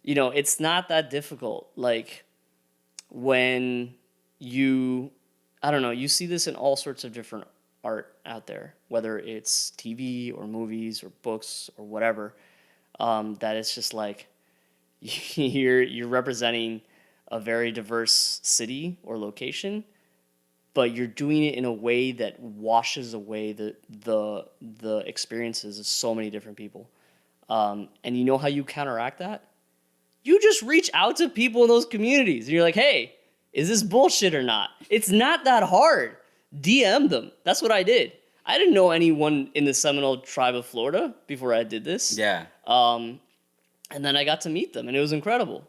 it's not that difficult. Like when I don't know, you see this in all sorts of different art out there, whether it's TV or movies or books or whatever, that it's just like you're representing a very diverse city or location, but you're doing it in a way that washes away the experiences of so many different people. And you know how you counteract that? You just reach out to people in those communities. And you're like, hey, is this bullshit or not? It's not that hard. DM them. That's what I did. I didn't know anyone in the Seminole tribe of Florida before I did this.
Yeah.
And then I got to meet them, and it was incredible.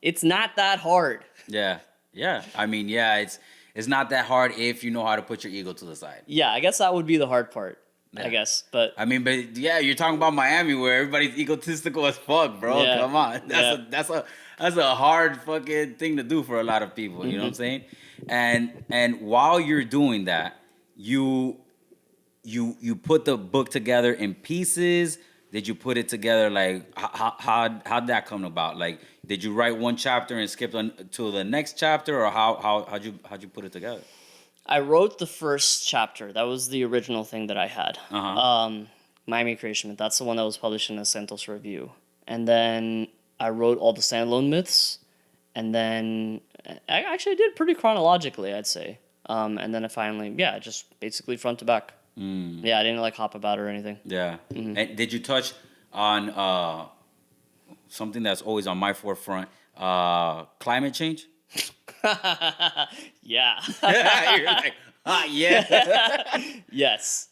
It's not that hard.
Yeah. Yeah. I mean, yeah, it's not that hard if you know how to put your ego to the side.
Yeah, I guess that would be the hard part.
Yeah.
I guess, but
I mean, but yeah, you're talking about Miami where everybody's egotistical as fuck, bro.
Yeah.
Come on, that's a hard fucking thing to do for a lot of people. You know what I'm saying? And while you're doing that, you put the book together in pieces. Did you put it together like how'd that come about? Like, did you write one chapter and skip on to the next chapter, or how'd you put it together?
I wrote the first chapter. That was the original thing that I had. Miami Creation Myth. That's the one that was published in the Santos Review. And then I wrote all the standalone myths. And then I actually did pretty chronologically, I'd say. And then I finally, just basically front to back. Yeah, I didn't like hop about or anything.
Yeah. And did you touch on something that's always on my forefront, climate change?
Yeah.
You're like, yeah.
Yes.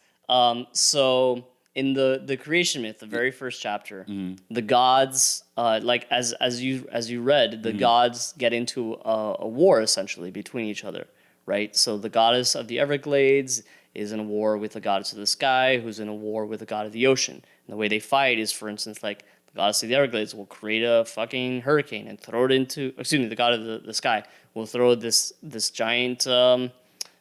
So in the creation myth, the very first chapter, the gods, like as you read, the gods get into a war essentially between each other, right? So the goddess of the Everglades is in a war with the goddess of the sky, who's in a war with the god of the ocean. And the way they fight is, for instance, like the goddess of the Everglades will create a fucking hurricane and throw it into, the god of the sky will throw this giant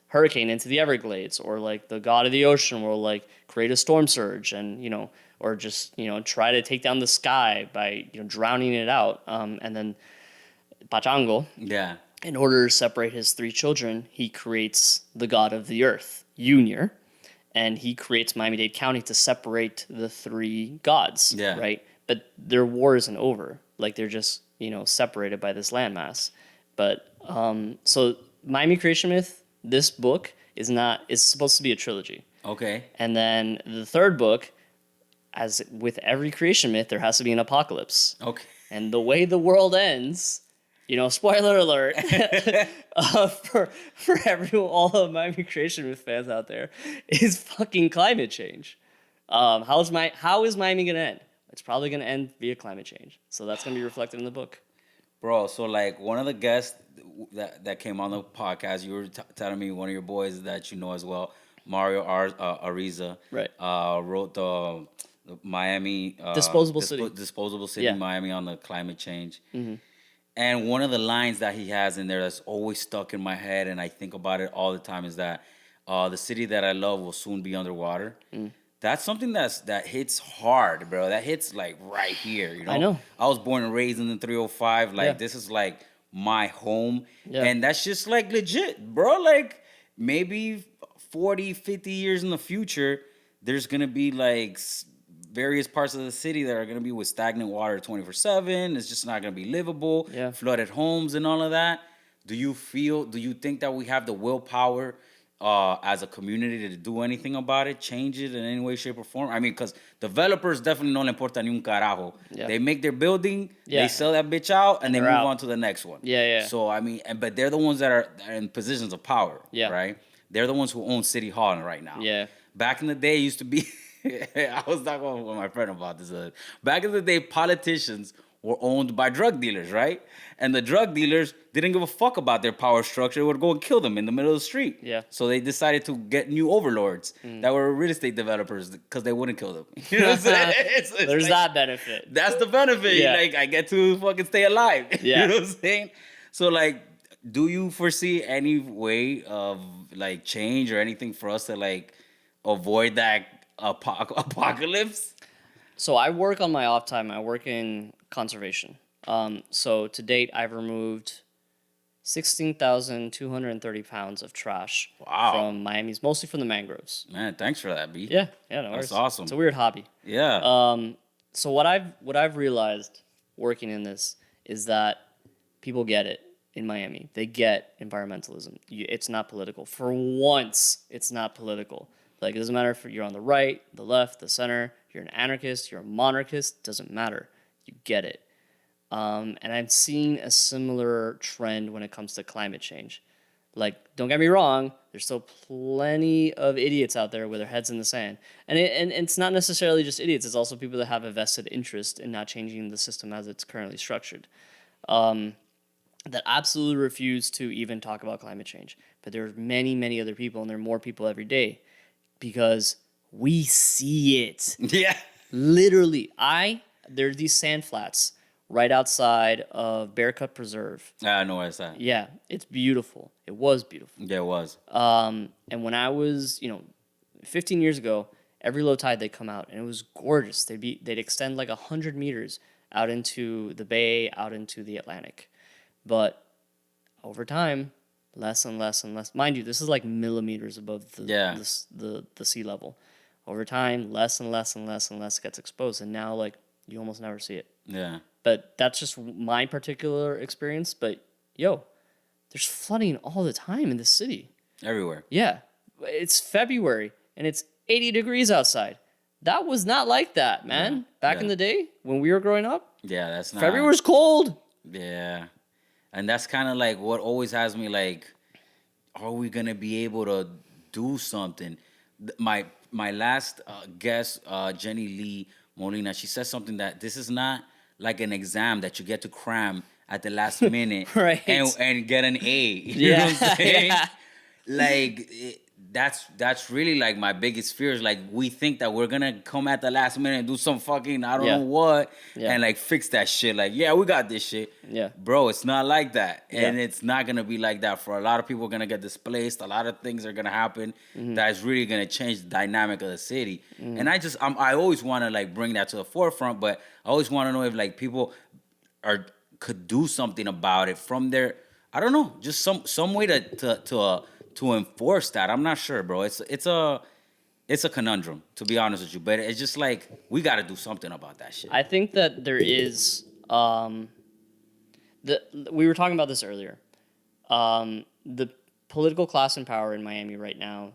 hurricane into the Everglades, or like the god of the ocean will like create a storm surge and, or just, try to take down the sky by, drowning it out. And then Pachango,
Yeah.
in order to separate his three children, he creates the god of the earth, Junior, and he creates Miami-Dade County to separate the three gods, right? But their war isn't over. Like, they're just, separated by this landmass. But, so Miami Creation Myth, this book is supposed to be a trilogy.
Okay.
And then the third book, as with every creation myth, there has to be an apocalypse.
Okay.
And the way the world ends, spoiler alert, for all of Miami Creation Myth fans out there, is fucking climate change. How is Miami gonna end? It's probably gonna end via climate change. So that's gonna be reflected in the book.
Bro, so like one of the guests that came on the podcast, you were telling me one of your boys that you know as well, Mario Ariza,
Right.
Wrote the Miami
Disposable City.
Disposable City,
Yeah.
Miami on the climate change. And one of the lines that he has in there that's always stuck in my head, and I think about it all the time, is that the city that I love will soon be underwater. That's something that hits hard, bro. That hits like right here. You know,
I know.
I was born and raised in the 305. Like
Yeah.
this is like my home,
Yeah.
and that's just like legit, bro. Like maybe 40, 50 years in the future, there's gonna be like various parts of the city that are gonna be with stagnant water 24/7. It's just not gonna be livable.
Yeah.
Flooded homes and all of that. Do you think that we have the willpower as a community to do anything about it, change it in any way, shape, or form? I mean, because developers definitely no le importa ni un carajo.
Yeah.
They make their building,
Yeah.
they sell that bitch out, and they
they're
move
out.
on to the next one.
Yeah, yeah.
So, I mean, but they're the ones that are in positions of power,
Yeah.
right? They're the ones who own City Hall right now.
Yeah.
Back in the day, it used to be, I was talking with my friend about this. Back in the day, politicians were owned by drug dealers, right? And the drug dealers didn't give a fuck about their power structure. They would go and kill them in the middle of the street.
Yeah.
So they decided to get new overlords that were real estate developers because they wouldn't kill them. You know what I'm saying? It's
There's
like,
that benefit.
that's the benefit.
Yeah.
Like, I get to fucking stay alive.
Yeah.
You know what I'm saying? So, like, do you foresee any way of, like, change or anything for us to, like, avoid that apocalypse?
So I work on my off time. I work in conservation. So to date, I've removed 16,230 pounds of trash
Wow.
from Miami's, mostly from the mangroves.
Man, thanks for that, B.
Yeah, no
That's
worries.
awesome.
It's a weird hobby.
Yeah.
So what I've realized working in this is that people get it in Miami. They get environmentalism. It's not political. For once, it's not political. Like, it doesn't matter if you're on the right, the left, the center, you're an anarchist, you're a monarchist, doesn't matter. You get it. And I'm seeing a similar trend when it comes to climate change. Like, don't get me wrong, there's still plenty of idiots out there with their heads in the sand. And it's not necessarily just idiots, it's also people that have a vested interest in not changing the system as it's currently structured. That absolutely refuse to even talk about climate change. But there are many, many other people, and there are more people every day, because we see it.
Yeah.
Literally, there's these sand flats right outside of Bear Cut Preserve.
I know where it's at.
Yeah, it's beautiful. It was beautiful.
Yeah, it was.
And when I was, 15 years ago, every low tide they'd come out, and it was gorgeous. They'd extend like 100 meters out into the bay, out into the Atlantic. But over time, less and less and less. Mind you, this is like millimeters above the sea level. Over time, less and less and less and less gets exposed, and now like you almost never see it.
Yeah.
But that's just my particular experience. But there's flooding all the time in the city.
Everywhere.
Yeah, it's February and it's 80 degrees outside. That was not like that, man. Back in the day when we were growing up,
Yeah, that's not.
February was cold.
Yeah. And that's kind of like what always has me like, are we going to be able to do something? My last guest, Jenny Lee Molina, she said something that this is not like an exam that you get to cram at the last minute
Right.
and get an A. You know what I'm saying?
Yeah.
Like, that's really like my biggest fear is like we think that we're gonna come at the last minute and do some fucking I don't know what and like fix that shit. Like, yeah, we got this shit.
Yeah.
Bro, it's not like that. And
Yeah.
it's not gonna be like that. For a lot of people are gonna get displaced. A lot of things are gonna happen that's really gonna change the dynamic of the city. And I always wanna like bring that to the forefront, but I always wanna know if like people could do something about it from their I don't know, just some way to enforce that. I'm not sure, bro. It's a conundrum, to be honest with you. But it's just like we got to do something about that shit.
I think that there is. We were talking about this earlier. The political class in power in Miami right now,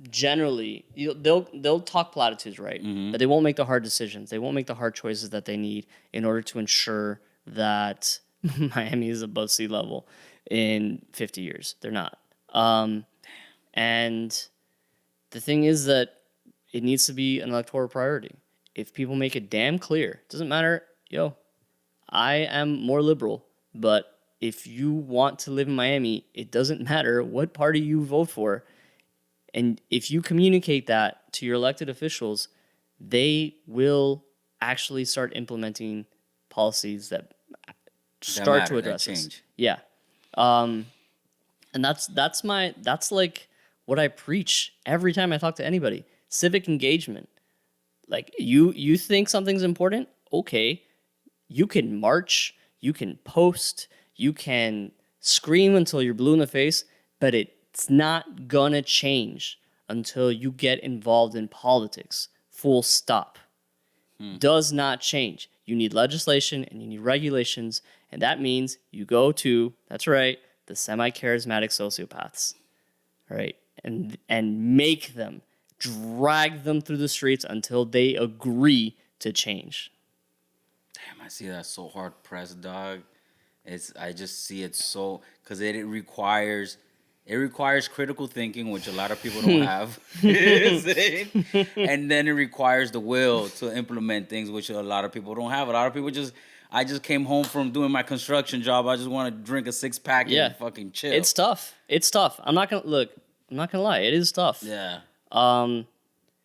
generally, they'll talk platitudes, right? But they won't make the hard decisions. They won't make the hard choices that they need in order to ensure that Miami is above sea level in 50 years. They're not. And the thing is that it needs to be an electoral priority. If people make it damn clear, it doesn't matter, I am more liberal, but if you want to live in Miami, it doesn't matter what party you vote for. And if you communicate that to your elected officials, they will actually start implementing policies that start to address this. Yeah. And that's like what I preach every time I talk to anybody. civic engagement. Like you think something's important? Okay. You can march, you can post, you can scream until you're blue in the face, but it's not gonna change until you get involved in politics. Full stop. Does not change. You need legislation and you need regulations, and that means you go to, that's right, the semi-charismatic sociopaths. All right? And make them, drag them through the streets until they agree to change.
Damn, I see that so hard pressed, dog. I just see it so because it requires critical thinking, which a lot of people don't have. And then it requires the will to implement things, which a lot of people don't have. A lot of people I just came home from doing my construction job. I just want to drink a 6-pack and fucking chill.
It's tough. It's tough. I'm not gonna lie. It is tough.
Yeah.
And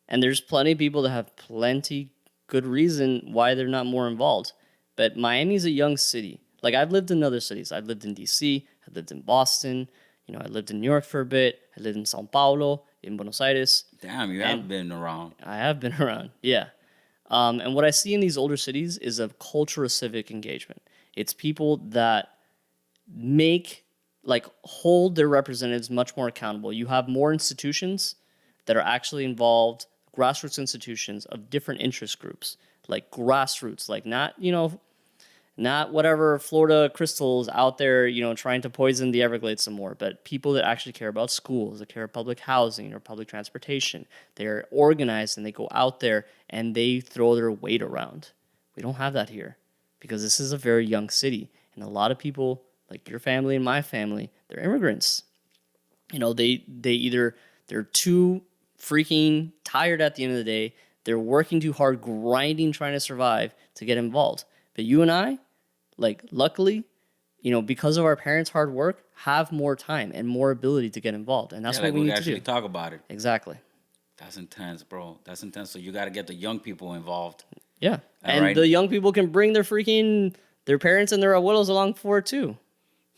there's plenty of people that have plenty good reason why they're not more involved. But Miami's a young city. Like, I've lived in other cities. I've lived in D.C. I've lived in Boston. You know, I lived in New York for a bit. I lived in Sao Paulo, in Buenos Aires.
Damn, you have been around.
I have been around, yeah. And what I see in these older cities is a culture of civic engagement. It's people that hold their representatives much more accountable. You have more institutions that are actually involved, grassroots institutions of different interest groups, like grassroots, like not whatever Florida crystals out there, trying to poison the Everglades some more, but people that actually care about schools, that care about public housing or public transportation. They're organized and they go out there and they throw their weight around. We don't have that here because this is a very young city. And a lot of people, like your family and my family, they're immigrants. They're too freaking tired at the end of the day. They're working too hard, grinding, trying to survive to get involved. But you and I, luckily, because of our parents' hard work, have more time and more ability to get involved. And that's what we need to
actually
do.
Talk about it.
Exactly.
That's intense, bro. That's intense. So you got to get the young people involved.
Yeah. And the young people can bring their parents and their abuelos along for it too.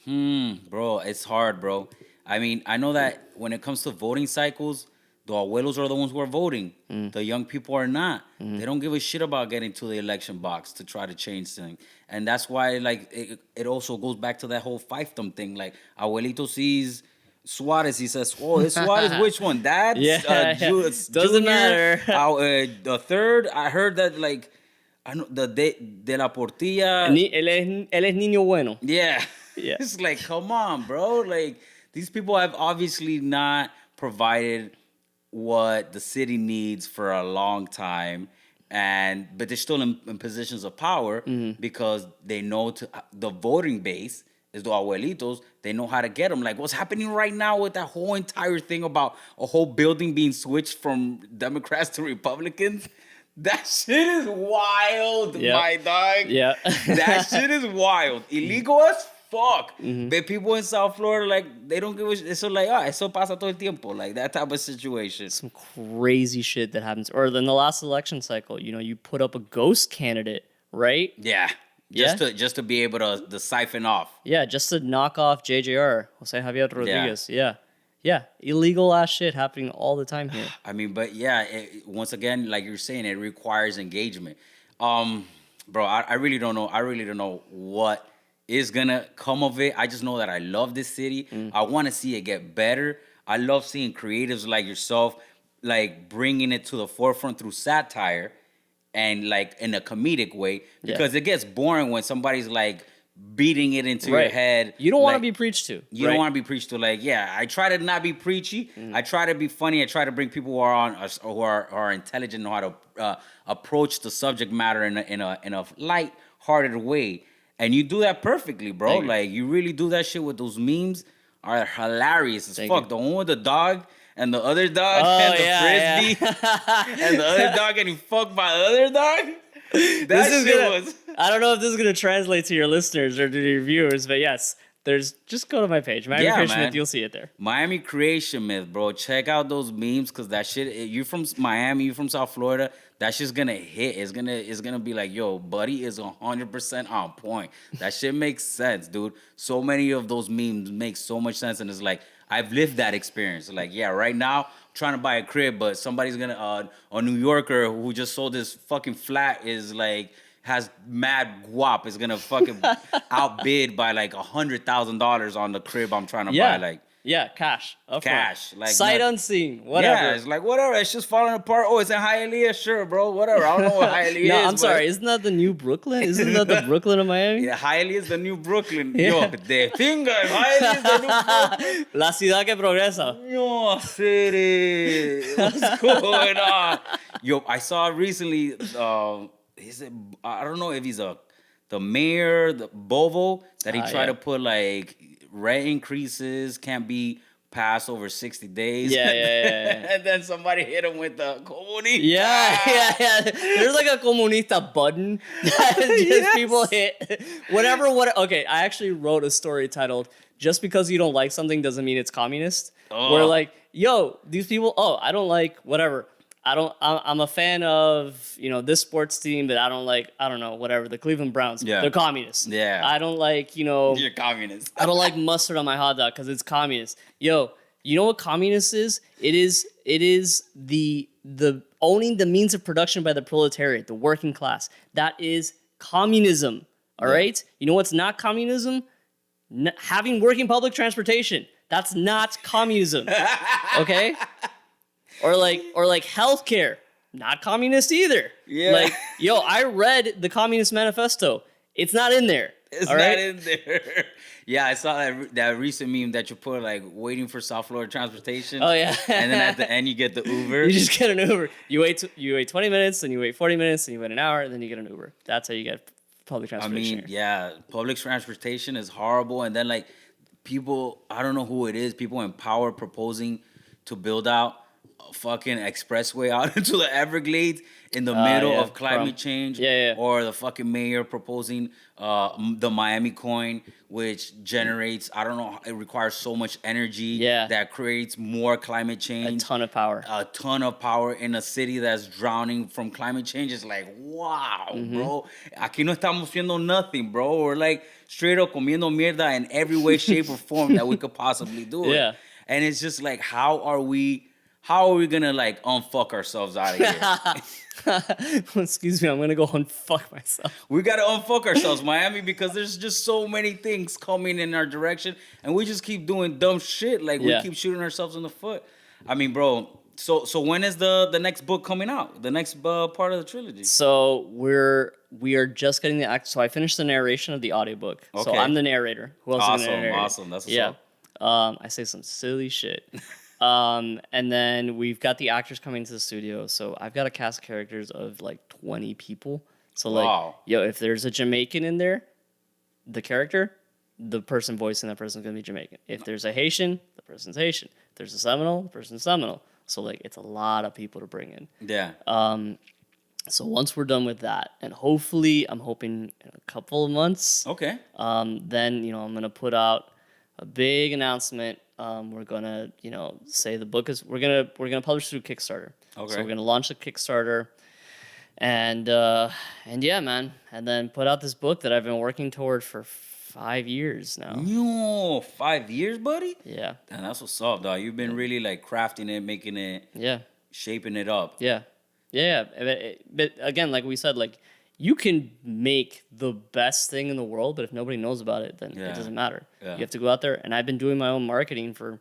Bro, it's hard, bro. I mean, I know that when it comes to voting cycles, the abuelos are the ones who are voting. The young people are not. They don't give a shit about getting to the election box to try to change things. And that's why, it also goes back to that whole fiefdom thing. Like, abuelito sees Suarez, he says, "Oh, is Suarez which one? That's
Doesn't matter.
The third, I heard that, I know the de la Portilla.
Él es niño bueno.
Yeah.
Yeah.
It's like, come on, bro. Like, these people have obviously not provided what the city needs for a long time, but they're still in positions of power because they know the voting base is the abuelitos. They know how to get them. Like, what's happening right now with that whole entire thing about a whole building being switched from Democrats to Republicans? That shit is wild, my dog.
Yeah.
That shit is wild. Illegal as fuck. But people in South Florida, they don't give a shit. It's so eso pasa todo el tiempo. Like, that type of situation.
Some crazy shit that happens. Or in the last election cycle, you put up a ghost candidate, right?
Yeah. Just to be able to siphon off.
Yeah, just to knock off JJR, Jose Javier Rodriguez. Yeah. Illegal ass shit happening all the time here.
I mean, but yeah, once again, like you're saying, it requires engagement. Bro, I really don't know. I really don't know what is gonna come of it. I just know that I love this city. I want to see it get better. I love seeing creatives like yourself, bringing it to the forefront through satire and in a comedic way, because it gets boring when somebody's beating it into your head.
You don't want to be preached to.
You don't want to be preached to. I try to not be preachy. I try to be funny. I try to bring people who are intelligent, know how to approach the subject matter in a light-hearted way. And you do that perfectly, bro. You really do that shit with those memes. Are hilarious as fuck. The one with the dog and the other dog and the frisbee and the other dog getting fucked by the other dog.
I don't know if this is gonna translate to your listeners or to your viewers, but yes, just go to my page, Miami Creation Myth. You'll see it there.
Miami Creation Myth, bro. Check out those memes because that shit. You from Miami, you from South Florida. That shit's gonna hit. It's gonna be like, yo, buddy is 100% on point. That shit makes sense, dude. So many of those memes make so much sense, and it's like, I've lived that experience. Like, yeah, right now I'm trying to buy a crib, but somebody's gonna a New Yorker who just sold this fucking flat is like has mad guap is gonna fucking outbid by like $100,000 on the crib I'm trying to buy. Like
yeah, cash. Upfront.
cash, like
Sight
nothing.
unseen, whatever.
Yeah, it's like whatever. It's just falling apart. Oh, it's in Hialeah, sure, bro. Whatever. I don't know what Hialeah
No,
is.
I'm sorry. Isn't that the new Brooklyn? Isn't that the Brooklyn of Miami?
Yeah, Hialeah is the new Brooklyn.
Yeah.
Yo, de pinga, Hialeah is the new Brooklyn.
La ciudad que progresa.
Yo, city. What's going on? Yo, I saw recently. Is it? I don't know if he's the mayor, the Bovo, that he tried to put like rent increases can't be passed over 60 days.
Yeah.
And then somebody hit him with the comunista.
Yeah. There's like a comunista button that just people hit. Okay, I actually wrote a story titled "Just because you don't like something doesn't mean it's communist." Where like, yo, these people. Oh, I don't like whatever. I'm a fan of, this sports team, but I don't like, I don't know, whatever, the Cleveland Browns.
Yeah.
They're communists.
Yeah.
I don't like,
You're communist.
I don't like mustard on my hot dog because it's communist. Yo, you know what communist is? It is the owning the means of production by the proletariat, the working class. That is communism. All right? You know what's not communism? Having working public transportation. That's not communism. Okay? Or like healthcare, not communist either.
Yeah.
Like, yo, I read the Communist Manifesto. It's not in there.
It's
all
not
right?
in there. Yeah, I saw that recent meme that you put like waiting for South Florida transportation.
Oh yeah.
And then at the end you get the Uber.
You just get an Uber. You wait 20 minutes, then you wait 40 minutes, then you wait an hour, and then you get an Uber. That's how you get public
I
transportation.
mean, yeah, public transportation is horrible. And then like people, I don't know who it is, people in power proposing to build out a fucking expressway out into the Everglades in the middle of climate change.
Yeah.
Or the fucking mayor proposing the Miami coin, which generates, I don't know, it requires so much energy that creates more climate change.
A ton of power.
A ton of power in a city that's drowning from climate change. It's like, wow, bro. Aquí no estamos haciendo nothing, bro. We're like straight up comiendo mierda in every way, shape, or form that we could possibly do it.
Yeah.
And it's just like, how are we gonna like unfuck ourselves out of here?
Excuse me, I'm gonna go unfuck myself.
We gotta unfuck ourselves, Miami, because there's just so many things coming in our direction, and we just keep doing dumb shit. Like we keep shooting ourselves in the foot. I mean, bro. So when is the next book coming out? The next part of the trilogy?
So we are just getting the act. So I finished the narration of the audiobook.
Okay.
So I'm the narrator. Who else is gonna narrate?
Awesome. That's what's up.
I say some silly shit. And then we've got the actors coming to the studio. So I've got a cast of characters of like 20 people. So like, yo, if there's a Jamaican in there, the character, the person voicing that person is gonna be Jamaican. If there's a Haitian, the person's Haitian. If there's a Seminole, the person's Seminole. So like, it's a lot of people to bring in.
Yeah.
So once we're done with that, and hopefully, I'm hoping in a couple of months.
Okay.
Then I'm gonna put out a big announcement. We're gonna say the book is we're gonna publish through Kickstarter.
Okay.
So we're gonna launch the Kickstarter, and yeah, man, and then put out this book that I've been working toward for 5 years now.
Yo, 5 years, buddy?
Yeah.
And that's what's up, dog. You've been really like crafting it, making it, shaping it up.
Yeah. But again, like we said, like you can make the best thing in the world, but if nobody knows about it, then it doesn't matter.
Yeah.
You have to go out there, and I've been doing my own marketing for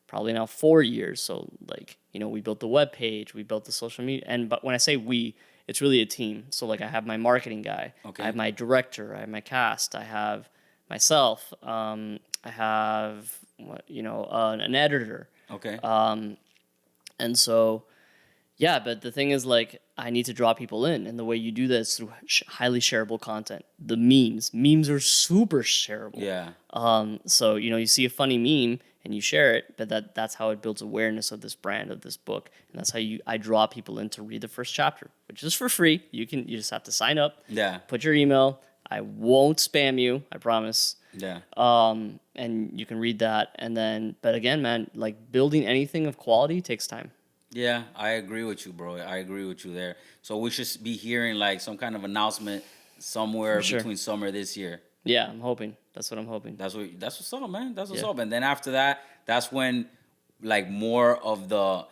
probably now 4 years. So like, we built the web page, we built the social media, but when I say we, it's really a team. So like I have my marketing guy, I have my director, I have my cast, I have myself, I have an editor.
Okay.
And so, yeah, but the thing is, like, I need to draw people in, and the way you do that is through highly shareable content. The memes are super shareable.
Yeah.
So you see a funny meme and you share it, but that's how it builds awareness of this brand, of this book, and that's how I draw people in to read the first chapter, which is for free. You just have to sign up.
Yeah.
Put your email. I won't spam you. I promise.
Yeah.
And you can read that, and then, but again, man, like building anything of quality takes time.
Yeah, I agree with you, bro. I agree with you there. So we should be hearing like some kind of announcement somewhere between summer this year.
Yeah, I'm hoping. That's what I'm hoping.
That's what's up, man. That's what's up. And then after that, that's when like more of the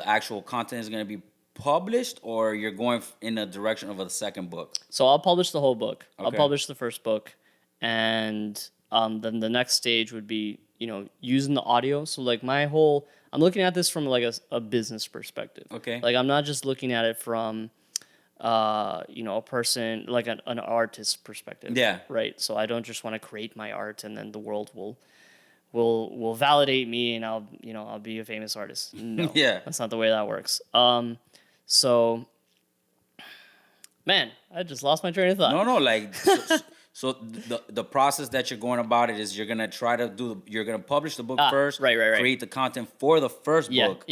actual content is gonna be published, or you're going in the direction of a second book.
So I'll publish the whole book. I'll
Okay.
publish the first book, and then the next stage would be, you know, using the audio. So like I'm looking at this from like a business perspective.
Okay.
Like I'm not just looking at it from, you know, a person like an artist perspective.
Yeah.
Right. So I don't just want to create my art and then the world will validate me and I'll be a famous artist. No.
Yeah.
That's not the way that works. So, man, I just lost my train of thought.
No, like so the process that you're going about it is you're gonna you're gonna publish the book first,
right.
create the content for the first book.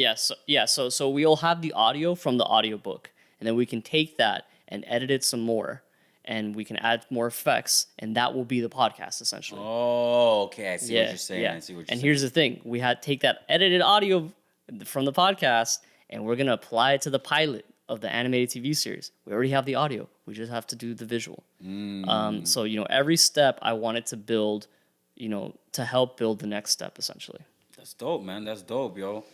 So we'll have the audio from the audiobook, and then we can take that and edit it some more, and we can add more effects, and that will be the podcast essentially.
Oh, okay. I see what you're saying. I see what you're saying.
And here's the thing: we had to take that edited audio from the podcast, and we're gonna apply it to the pilot of the animated TV series. We already have the audio. We just have to do the visual. So, you know, every step I wanted to build, you know, to help build the next step, essentially.
That's dope, man. That's dope, yo.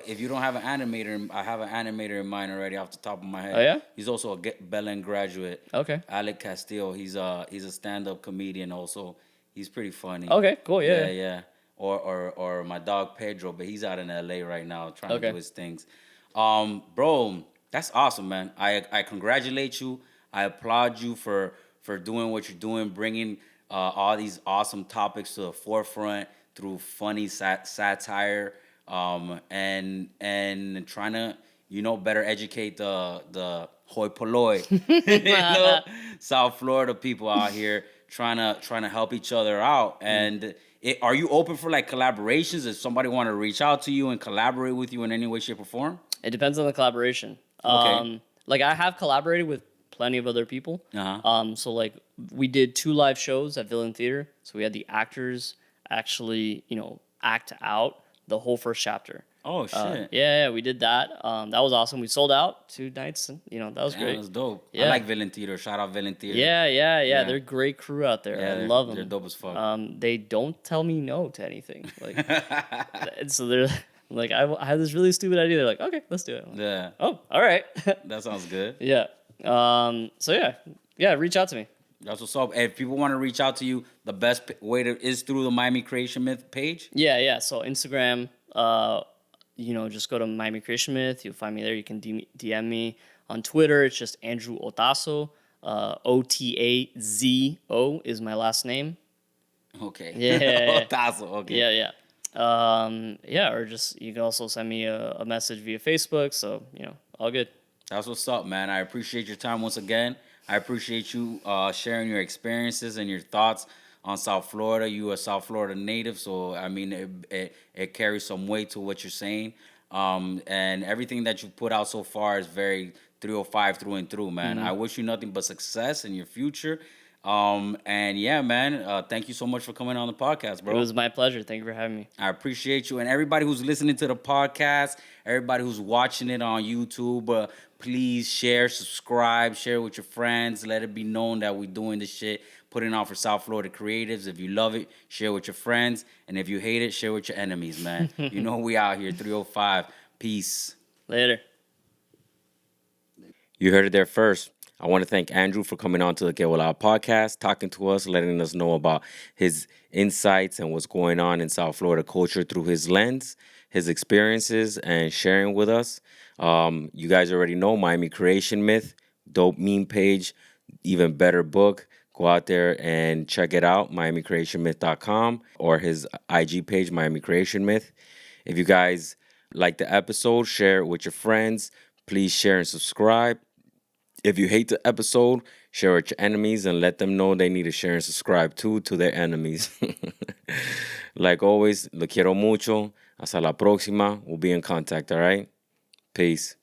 If you don't have an animator, I have an animator in mind already off the top of my head.
Oh, yeah?
He's also a Belen graduate.
Okay.
Alec Castillo. He's a stand-up comedian also. He's pretty funny.
Okay, cool, yeah.
Yeah. Or my dog Pedro, but he's out in LA right now trying to do his things. Bro, that's awesome, man. I congratulate you. I applaud you for doing what you're doing, bringing all these awesome topics to the forefront through funny satire, and trying to, you know, better educate the hoi polloi, you know, South Florida people out here trying to help each other out. And are you open for like collaborations? If somebody want to reach out to you and collaborate with you in any way, shape, or form?
It depends on the collaboration.
Okay.
Like I have collaborated with plenty of other people.
Uh-huh.
So like we did 2 live shows at Villain Theater. So we had the actors actually, you know, act out the whole first chapter.
Oh shit.
Yeah, we did that. That was awesome. We sold out 2 nights, and you know that was
Damn,
great.
That was dope.
Yeah.
I like Villain Theater. Shout out Villain Theater.
Yeah. They're a great crew out there.
Yeah,
I love them.
They're dope as fuck.
They don't tell me no to anything. Like, and so they're like, I had this really stupid idea. They're like, okay, let's do it. Like,
Yeah.
oh, all right.
That sounds good.
Yeah. So yeah, reach out to me.
That's what's up. If people want to reach out to you, the best way is through the Miami Creation Myth page.
Yeah. So Instagram, you know, just go to Miami Creation Myth. You'll find me there. You can DM me. On Twitter, it's just Andrew Otazo. Otazo is my last name.
Okay.
Yeah.
Otazo. Okay.
Yeah. Or just you can also send me a message via Facebook. So you know, all good.
That's what's up, man. I appreciate your time once again. I appreciate you sharing your experiences and your thoughts on South Florida. You a South Florida native, so I mean it carries some weight to what you're saying. And everything that you put out so far is very 305 through and through, man. I wish you nothing but success in your future. And yeah, man, thank you so much for coming on the podcast, bro.
It was my pleasure. Thank you for having me.
I appreciate you. And everybody who's listening to the podcast, everybody who's watching it on YouTube, please share, subscribe, share with your friends. Let it be known that we're doing this shit, putting on for South Florida creatives. If you love it, share with your friends. And if you hate it, share with your enemies, man. You know we out here, 305. Peace.
Later.
You heard it there first. I want to thank Andrew for coming on to the Que Bola podcast, talking to us, letting us know about his insights and what's going on in South Florida culture through his lens, his experiences, and sharing with us. You guys already know Miami Creation Myth, dope meme page, even better book. Go out there and check it out, MiamiCreationMyth.com, or his IG page, Miami Creation Myth. If you guys like the episode, share it with your friends. Please share and subscribe. If you hate the episode, share it with your enemies and let them know they need to share and subscribe too to their enemies. Like always, lo quiero mucho. Hasta la próxima. We'll be in contact, all right? Peace.